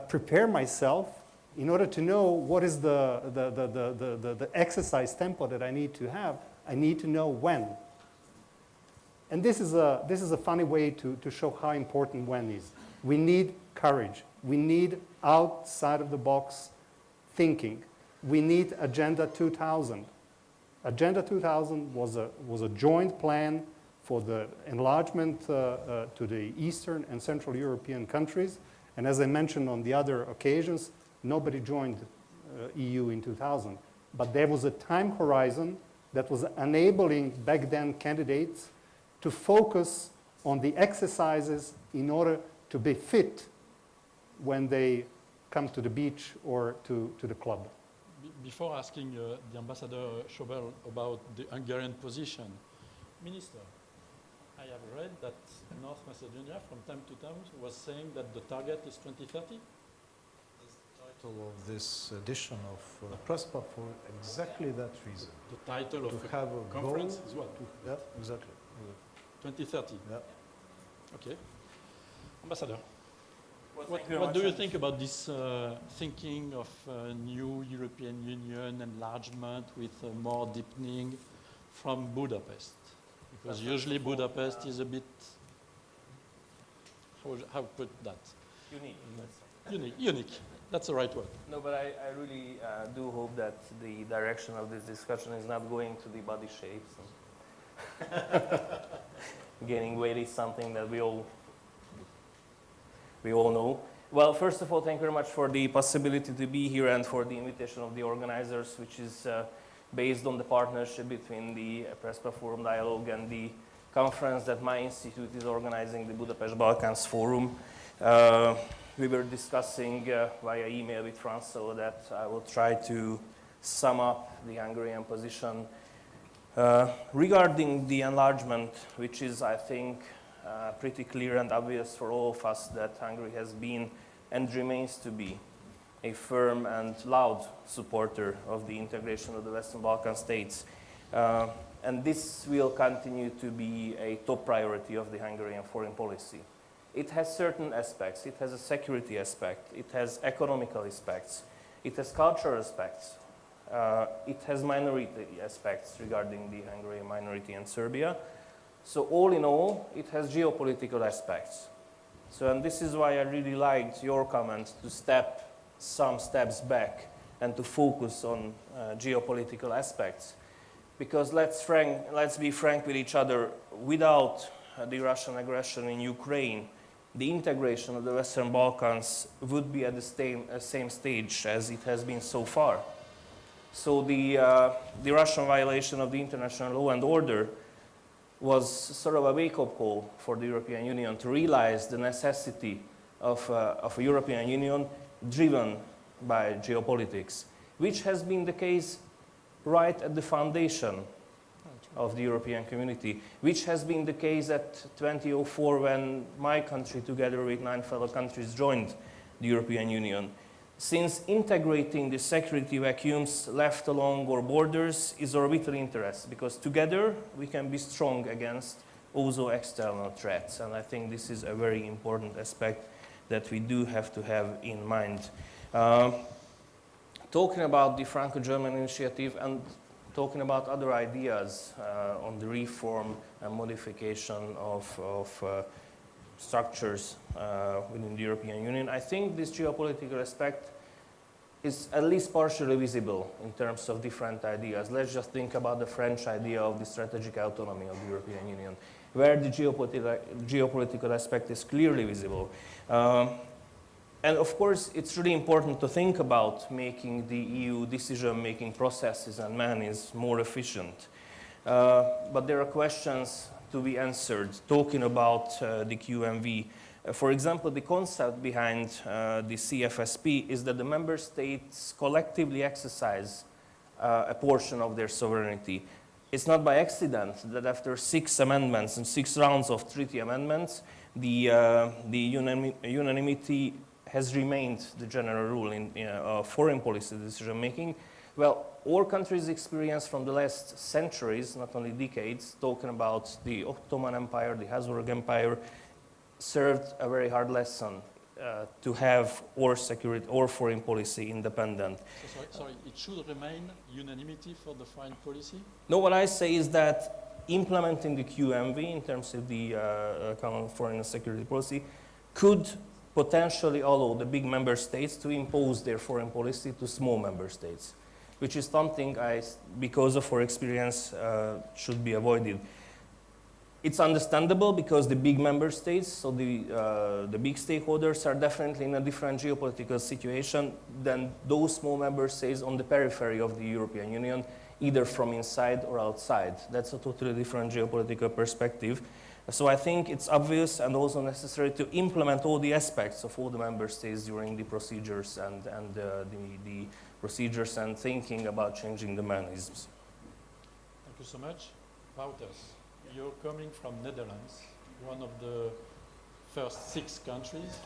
prepare myself in order to know what is the exercise tempo that I need to have, I need to know when. And this is a funny way to show how important when is. We need courage. We need outside of the box thinking. We need Agenda 2000. Agenda 2000 was a joint plan for the enlargement to the Eastern and Central European countries. And as I mentioned on the other occasions, nobody joined EU in 2000. But there was a time horizon that was enabling back then candidates to focus on the exercises in order to be fit when they come to the beach or to the club. Before asking the Ambassador Schobel about the Hungarian position, Minister, I have read that North Macedonia from time to time was saying that the target is 2030? That's the title of this edition of Prespa for exactly that reason. The title of To the have a conference goal is what? Yeah, exactly. 2030? Yeah. Okay. Ambassador, Well, what do you think about this thinking of new European Union enlargement with more deepening from Budapest? Because usually Budapest is a bit, how put that? unique. Unique. That's the right word. No, but I really do hope that the direction of this discussion is not going to the body shapes. And gaining weight is something that we all know. Well, first of all, thank you very much for the possibility to be here and for the invitation of the organizers, which is based on the partnership between the Prespa Forum Dialogue and the conference that my institute is organizing, the Budapest Balkans Forum. We were discussing via email with Franco that I will try to sum up the Hungarian position regarding the enlargement, which is, I think, pretty clear and obvious for all of us that Hungary has been and remains to be a firm and loud supporter of the integration of the Western Balkan states. And this will continue to be a top priority of the Hungarian foreign policy. It has certain aspects. It has a security aspect. It has economical aspects. It has cultural aspects. It has minority aspects regarding the Hungarian minority in Serbia. So all in all, it has geopolitical aspects. So, and this is why I really liked your comment to step some steps back and to focus on geopolitical aspects. Because let's be frank with each other, without the Russian aggression in Ukraine, the integration of the Western Balkans would be at the same stage as it has been so far. So the Russian violation of the international law and order was sort of a wake-up call for the European Union to realize the necessity of a European Union driven by geopolitics, which has been the case right at the foundation of the European community, which has been the case at 2004 when my country, together with 9 fellow countries, joined the European Union. Since integrating the security vacuums left along our borders is our vital interest, because together we can be strong against also external threats. And I think this is a very important aspect that we do have to have in mind. Talking about the Franco-German initiative and talking about other ideas on the reform and modification of structures within the European Union, I think this geopolitical aspect is at least partially visible in terms of different ideas. Let's just think about the French idea of the strategic autonomy of the European Union, where the geopolitical aspect is clearly visible. And of course, it's really important to think about making the EU decision-making processes and mechanisms more efficient. But there are questions to be answered, talking about the QMV. For example, the concept behind the CFSP is that the member states collectively exercise a portion of their sovereignty. It's not by accident that after 6 amendments and 6 rounds of treaty amendments, the unanimity has remained the general rule in foreign policy decision-making. Well, all countries' experience from the last centuries, not only decades, talking about the Ottoman Empire, the Habsburg Empire, served a very hard lesson to have our security or foreign policy independent. So sorry, it should remain unanimity for the foreign policy? No, what I say is that implementing the QMV in terms of the common foreign and security policy could potentially allow the big member states to impose their foreign policy to small member states. which is something because of our experience, should be avoided. It's understandable because the big member states, so the big stakeholders are definitely in a different geopolitical situation than those small member states on the periphery of the European Union, either from inside or outside. That's a totally different geopolitical perspective. So I think it's obvious and also necessary to implement all the aspects of all the member states during the procedures and the procedures and thinking about changing the mechanisms. Thank you so much. Wouters, you're coming from Netherlands, one of the first 6 countries.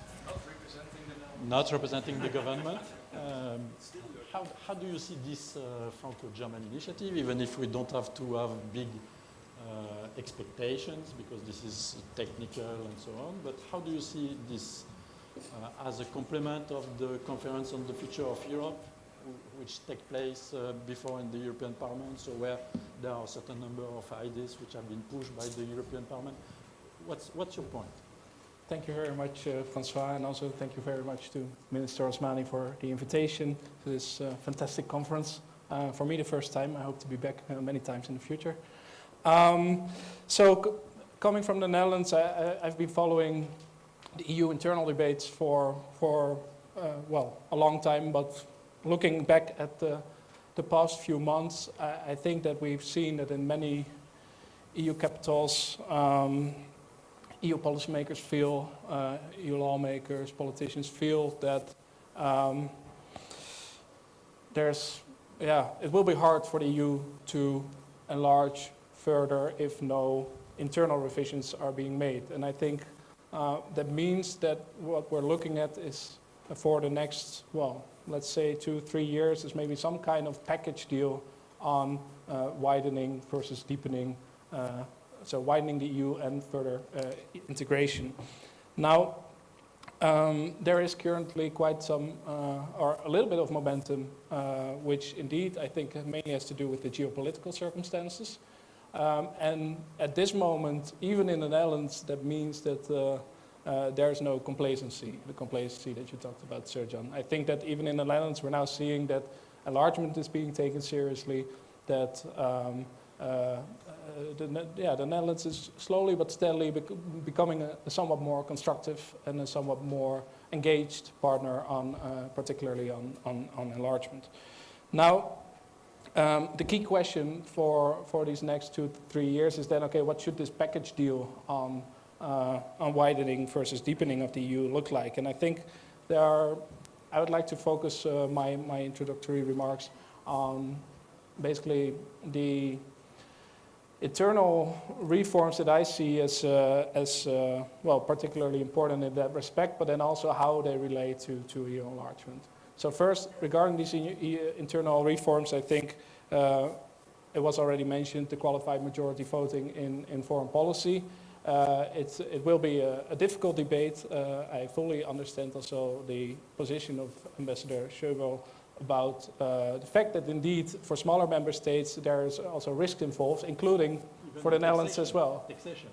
Not representing the government. How do you see this Franco-German initiative, even if we don't have to have big expectations, because this is technical and so on, but how do you see this as a complement of the Conference on the Future of Europe, which take place before in the European Parliament, so where there are a certain number of ideas which have been pushed by the European Parliament? What's your point? Thank you very much, Francois, and also thank you very much to Minister Osmani for the invitation to this fantastic conference. For me, the first time. I hope to be back many times in the future. Coming from the Netherlands, I've been following the EU internal debates for a long time, but looking back at the past few months, I think that we've seen that in many EU capitals, EU policymakers feel, EU lawmakers, politicians feel that it will be hard for the EU to enlarge further if no internal revisions are being made. And I think that means that what we're looking at is for the next, let's say 2-3 years, is maybe some kind of package deal on widening versus deepening, so widening the EU and further integration. Now, there is currently quite some, or a little bit of momentum, which indeed I think mainly has to do with the geopolitical circumstances. And at this moment, even in the Netherlands, that means that there's no complacency, the complacency that you talked about, Sir John. I think that even in the Netherlands, we're now seeing that enlargement is being taken seriously, that the Netherlands is slowly but steadily becoming a somewhat more constructive and a somewhat more engaged partner on, particularly on enlargement. Now, the key question for these next 2-3 years is then, okay, what should this package deal on widening versus deepening of the EU look like? And I think I would like to focus my introductory remarks on basically the internal reforms that I see as particularly important in that respect, but then also how they relate to EU enlargement. So first, regarding these internal reforms, I think it was already mentioned, the qualified majority voting in foreign policy. It will be a difficult debate. I fully understand also the position of Ambassador Schöbel about the fact that indeed for smaller member states there is also risk involved, including even for the Netherlands as well. Taxation.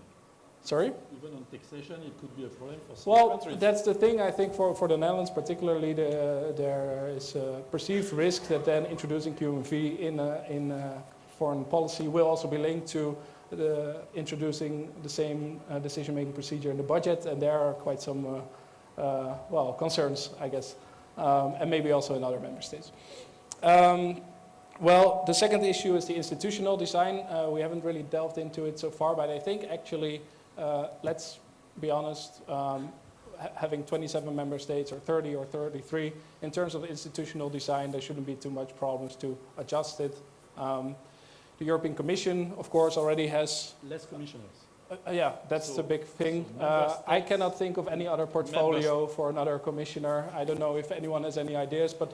Sorry? Even on taxation, it could be a problem for some countries. Well, that's the thing. I think for the Netherlands particularly, there is a perceived risk that then introducing QMV in foreign policy will also be linked to introducing the same decision-making procedure in the budget, and there are quite some concerns, I guess. And maybe also in other member states. Well, the second issue is the institutional design. We haven't really delved into it so far, but I think actually, let's be honest, having 27 member states or 30 or 33, in terms of institutional design, there shouldn't be too much problems to adjust it. The European Commission, of course, already has... Less commissioners. Yeah, that's the big thing. I cannot think of any other portfolio for another commissioner. I don't know if anyone has any ideas, but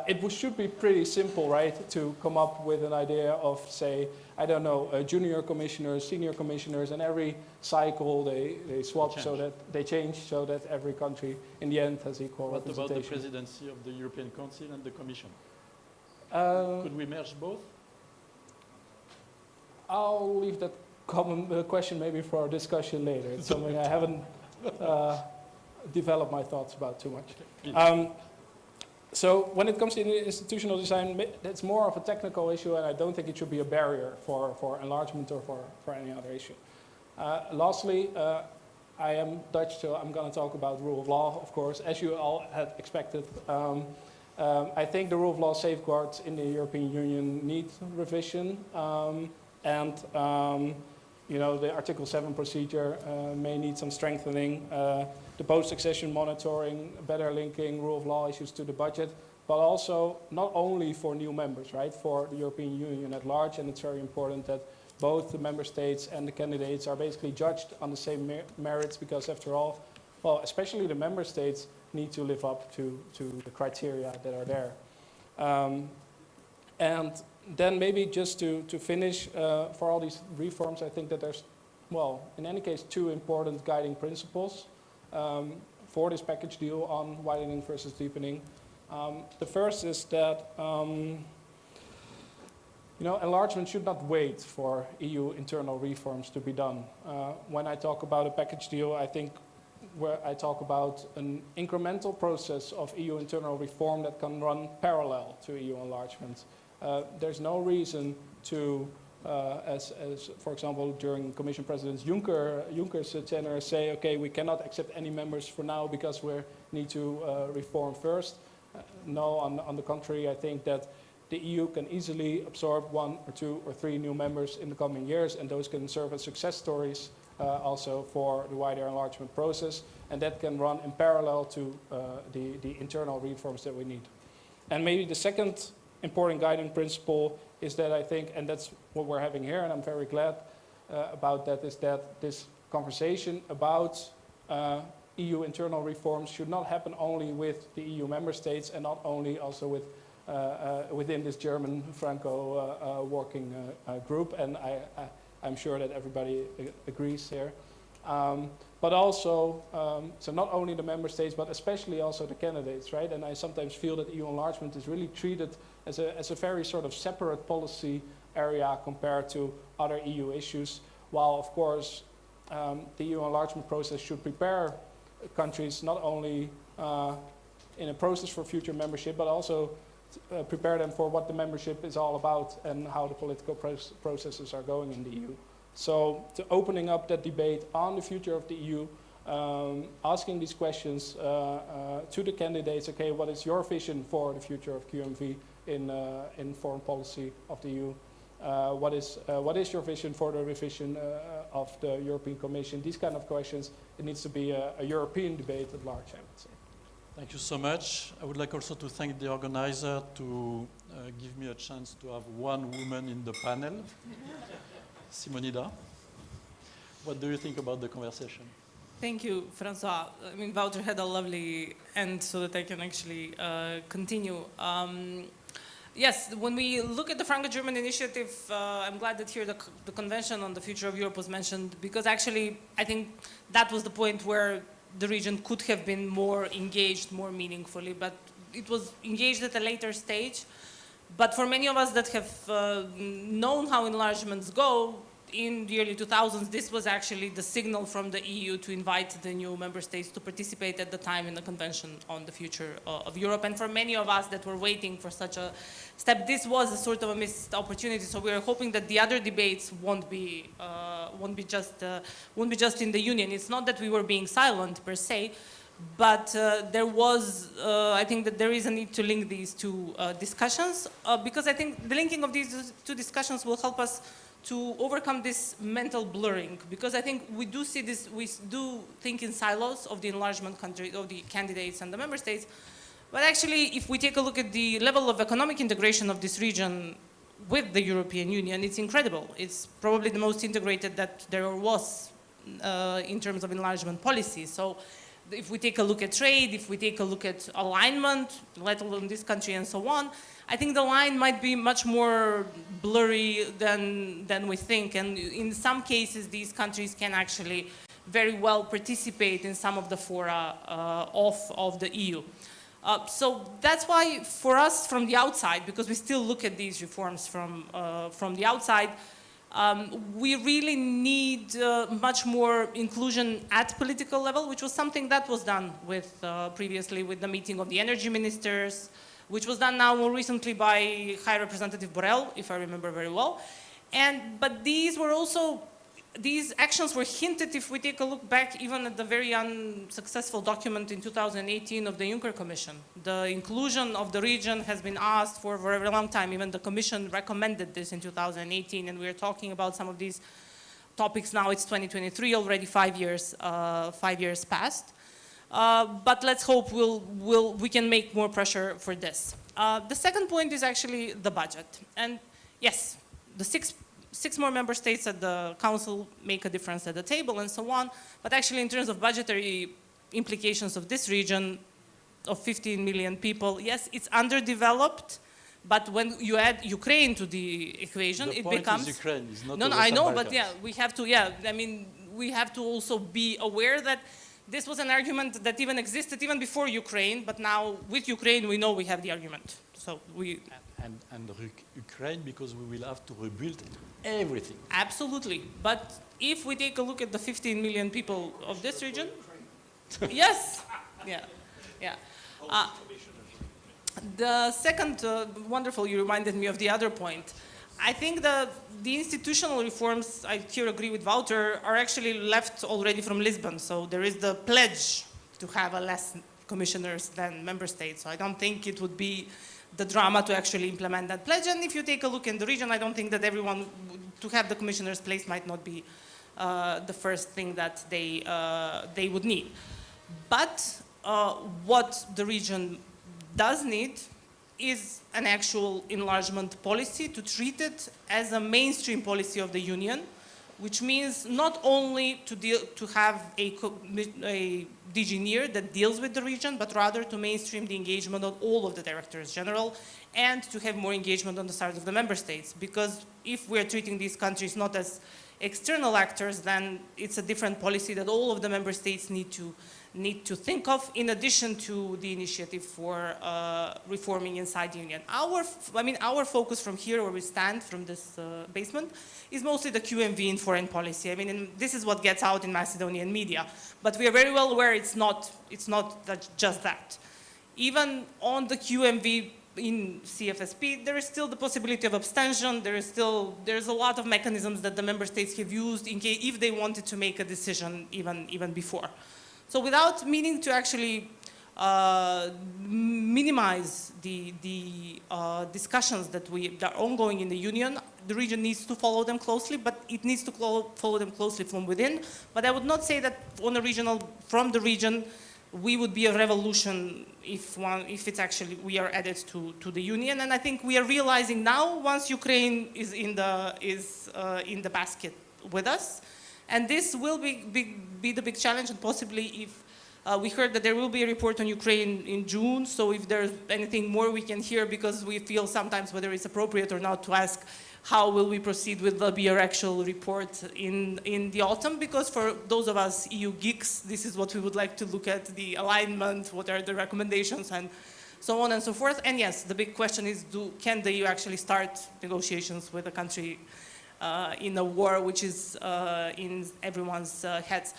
it should be pretty simple, right, to come up with an idea of, say, I don't know, junior commissioners, senior commissioners, and every cycle they swap so that they change so that every country in the end has equal representation. What about the presidency of the European Council and the Commission? Could we merge both? I'll leave that question maybe for our discussion later. It's something I haven't developed my thoughts about too much. So when it comes to institutional design, it's more of a technical issue, and I don't think it should be a barrier for enlargement or for any other issue. Lastly, I am Dutch, so I'm going to talk about rule of law, of course, as you all had expected. I think the rule of law safeguards in the European Union need revision, you know, the Article 7 procedure may need some strengthening. The post-accession monitoring, better linking rule of law issues to the budget, but also not only for new members, right, for the European Union at large, and it's very important that both the member states and the candidates are basically judged on the same merits, because after all, well, especially the member states need to live up to the criteria that are there. And then maybe just to finish, for all these reforms, I think that there's, well, in any case, two important guiding principles for this package deal on widening versus deepening. The first is that you know, enlargement should not wait for EU internal reforms to be done. When I talk about a package deal, I think where I talk about an incremental process of EU internal reform that can run parallel to EU enlargement. There's no reason to, as for example, during Commission President Juncker's tenure, say, okay, we cannot accept any members for now because we need to reform first. No, on the contrary, I think that the EU can easily absorb 1 or 2 or 3 new members in the coming years, and those can serve as success stories also for the wider enlargement process, and that can run in parallel to the internal reforms that we need. And maybe the second important guiding principle is that I think, and that's what we're having here, and I'm very glad about that, is that this conversation about EU internal reforms should not happen only with the EU member states and not only also with within this German Franco working group, and I'm sure that everybody agrees here. But also, so not only the member states, but especially also the candidates, right? And I sometimes feel that EU enlargement is really treated as a very sort of separate policy area compared to other EU issues, while of course the EU enlargement process should prepare countries not only in a process for future membership, but also prepare them for what the membership is all about and how the political processes are going in the EU. So to opening up that debate on the future of the EU, asking these questions to the candidates, okay, what is your vision for the future of QMV in foreign policy of the EU? What is your vision for the revision of the European Commission? These kind of questions, it needs to be a European debate at large, I would say. Thank you so much. I would like also to thank the organizer to give me a chance to have one woman in the panel. Simonida, what do you think about the conversation? Thank you, Francois. I mean, Wouter had a lovely end so that I can actually continue. Yes, when we look at the Franco-German initiative, I'm glad that here the Convention on the Future of Europe was mentioned, because actually I think that was the point where the region could have been more engaged, more meaningfully, but it was engaged at a later stage. But for many of us that have known how enlargements go, in the early 2000s, this was actually the signal from the EU to invite the new member states to participate at the time in the Convention on the Future of Europe. And for many of us that were waiting for such a step, this was a sort of a missed opportunity. So we are hoping that the other debates won't be just in the Union. It's not that we were being silent per se, but there was, I think that there is a need to link these two discussions, because I think the linking of these two discussions will help us to overcome this mental blurring, because I think we do see this, we do think in silos of the enlargement countries, of the candidates and the member states, but actually if we take a look at the level of economic integration of this region with the European Union, it's incredible. It's probably the most integrated that there was in terms of enlargement policy. So if we take a look at trade, if we take a look at alignment, let alone this country and so on, I think the line might be much more blurry than we think. And in some cases, these countries can actually very well participate in some of the fora of the EU. So that's why for us from the outside, because we still look at these reforms from the outside, We really need much more inclusion at political level, which was something that was done with previously with the meeting of the energy ministers, which was done now more recently by High Representative Borrell, if I remember very well. But these were also, these actions were hinted if we take a look back even at the very unsuccessful document in 2018 of the Juncker Commission. The inclusion of the region has been asked for a very long time. Even the Commission recommended this in 2018, and we're talking about some of these topics now. It's 2023, already 5 years passed. But let's hope we can make more pressure for this. The second point is actually the budget. And yes, the six more member states at the council make a difference at the table and so on. But actually in terms of budgetary implications of this region of 15 million people, yes, it's underdeveloped. But when you add Ukraine to the equation, it becomes... The point is Ukraine, it's not No, the I know, Western but yeah, we have to, I mean, we have to also be aware that this was an argument that even existed even before Ukraine, but now with Ukraine we know we have the argument. So we... And Ukraine, because we will have to rebuild everything. Absolutely. But if we take a look at the 15 million people of this region, yes, yeah. The second, wonderful, you reminded me of the other point. I think the institutional reforms, I here agree with Wouter, are actually left already from Lisbon. So there is the pledge to have less commissioners than member states. So I don't think it would be the drama to actually implement that pledge. And if you take a look in the region, I don't think that everyone, to have the commissioner's place might not be the first thing that they would need. But what the region does need is an actual enlargement policy, to treat it as a mainstream policy of the Union, which means not only to have a DG NEAR that deals with the region, but rather to mainstream the engagement of all of the directors general and to have more engagement on the side of the member states. Because if we're treating these countries not as external actors, then it's a different policy that all of the member states need to think of, in addition to the initiative for reforming inside the Union. Our focus from here, where we stand from this basement, is mostly the QMV in foreign policy. I mean, and this is what gets out in Macedonian media. But we are very well aware it's not just that. Even on the QMV in CFSP, there is still the possibility of abstention. There's a lot of mechanisms that the member states have used in case if they wanted to make a decision even before. So without meaning to actually minimize the discussions that are ongoing in the Union, the region needs to follow them closely, but it needs to follow them closely from within. But I would not say that from the region, we would be a revolution if it's actually we are added to the Union. And I think we are realizing now, once Ukraine is in the basket with us. And this will be the big challenge, and possibly if we heard that there will be a report on Ukraine in June, so if there's anything more we can hear, because we feel sometimes whether it's appropriate or not to ask how will we proceed with the actual report in the autumn, because for those of us EU geeks, this is what we would like to look at, the alignment, what are the recommendations, and so on and so forth. And yes, the big question is, can the EU actually start negotiations with a country in a war which is in everyone's heads.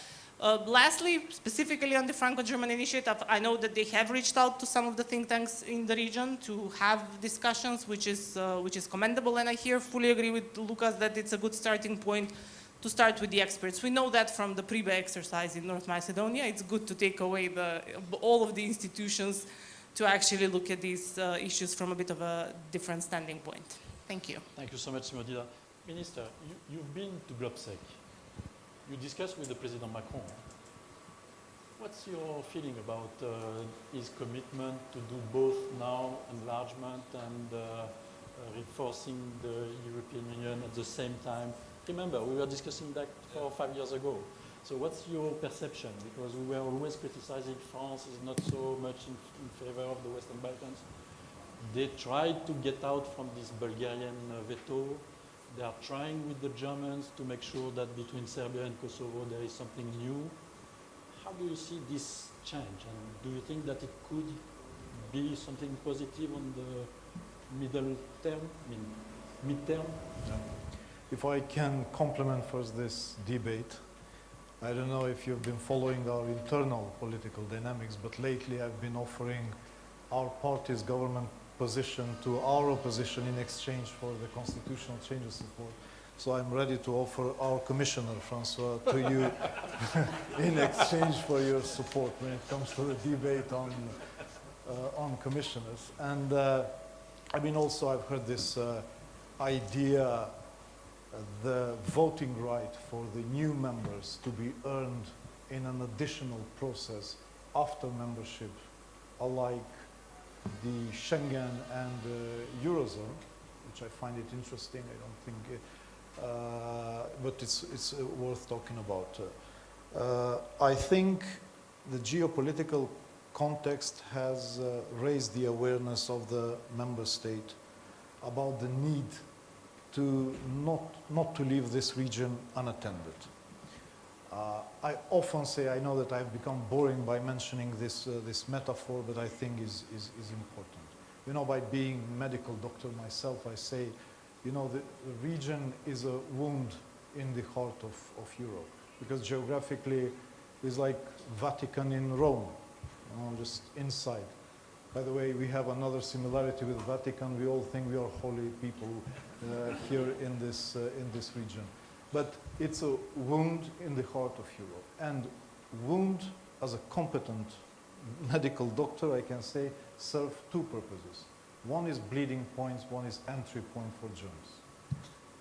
Lastly, specifically on the Franco-German initiative, I know that they have reached out to some of the think tanks in the region to have discussions, which is commendable, and I here fully agree with Lucas that it's a good starting point to start with the experts. We know that from the PRIBA exercise in North Macedonia. It's good to take away all of the institutions to actually look at these issues from a bit of a different standing point. Thank you. Thank you so much, Simodila. Minister, you've been to GlobSec. You discussed with the President Macron. What's your feeling about his commitment to do both now enlargement and reinforcing the European Union at the same time? Remember, we were discussing that 4 or 5 years ago. So what's your perception? Because we were always criticizing France is not so much in favor of the Western Balkans. They tried to get out from this Bulgarian veto. They are trying with the Germans to make sure that between Serbia and Kosovo there is something new. How do you see this change? And do you think that it could be something positive on the midterm? Yeah. if I can complement first this debate. I don't know if you've been following our internal political dynamics, but lately I've been offering our party's government position to our opposition in exchange for the constitutional changes support. So I'm ready to offer our commissioner, Francois, to you in exchange for your support when it comes to the debate on commissioners. And I mean, also I've heard this idea, the voting right for the new members to be earned in an additional process after membership, alike the Schengen and the Eurozone, which I find it interesting. I don't think, but it's worth talking about. I think the geopolitical context has raised the awareness of the member state about the need to not to leave this region unattended. I often say, I know that I've become boring by mentioning this, this metaphor, but I think is important. You know, by being a medical doctor myself, I say, you know, the region is a wound in the heart of Europe, because geographically it's like Vatican in Rome, you know, just inside. By the way, we have another similarity with Vatican. We all think we are holy people here in this region. But it's a wound in the heart of Europe. And wound, as a competent medical doctor, I can say, serve two purposes. One is bleeding points, one is entry point for germs.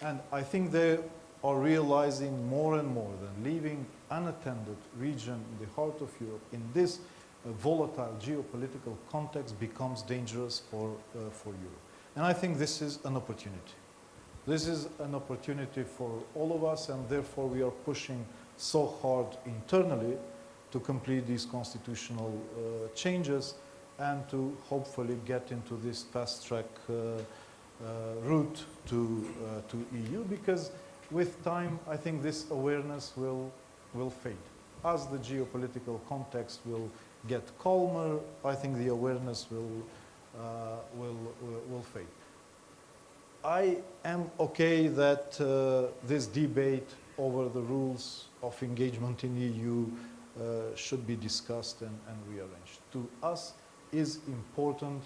And I think they are realizing more and more that leaving unattended region in the heart of Europe in this volatile geopolitical context becomes dangerous for Europe. And I think this is an opportunity. This is an opportunity for all of us, and therefore we are pushing so hard internally to complete these constitutional changes and to hopefully get into this fast-track route to EU, because with time, I think this awareness will fade. As the geopolitical context will get calmer, I think the awareness will fade. I am okay that this debate over the rules of engagement in EU should be discussed and rearranged. To us is important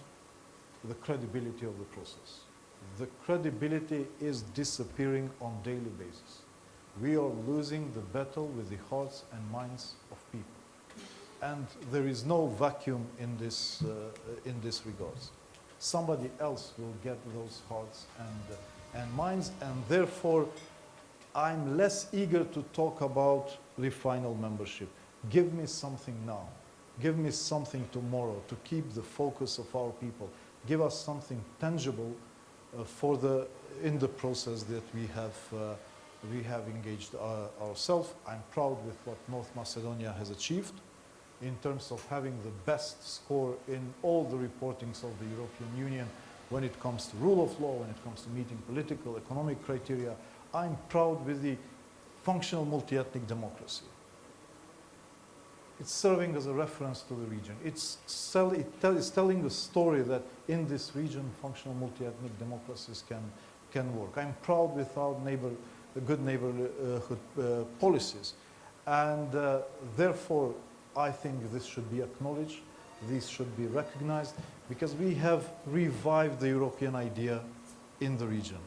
the credibility of the process. The credibility is disappearing on a daily basis. We are losing the battle with the hearts and minds of people. And there is no vacuum in this regards. Somebody else will get those hearts and minds, and therefore I'm less eager to talk about the final membership. Give me something now. Give me something tomorrow to keep the focus of our people. Give us something tangible in the process that we have engaged ourselves. I'm proud with what North Macedonia has achieved in terms of having the best score in all the reportings of the European Union when it comes to rule of law, when it comes to meeting political, economic criteria. I'm proud with the functional multi-ethnic democracy. It's serving as a reference to the region. It's telling a story that in this region, functional multi-ethnic democracies can work. I'm proud with our good neighborhood policies. And therefore, I think this should be acknowledged, this should be recognized, because we have revived the European idea in the region.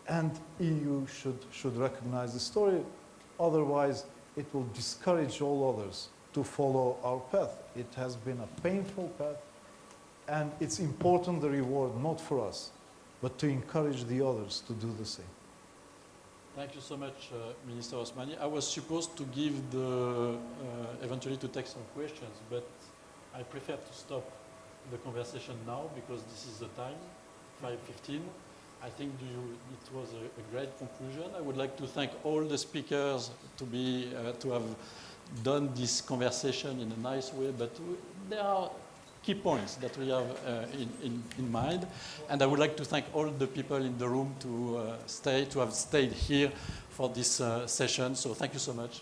And EU should recognize the story, otherwise it will discourage all others to follow our path. It has been a painful path, and it's important, the reward, not for us, but to encourage the others to do the same. Thank you so much, Minister Osmani. I was supposed to give eventually to take some questions, but I prefer to stop the conversation now because this is the time, 5:15. I think it was a great conclusion. I would like to thank all the speakers to have done this conversation in a nice way, but there are key points that we have in mind. And I would like to thank all the people in the room to have stayed here for this session. So thank you so much.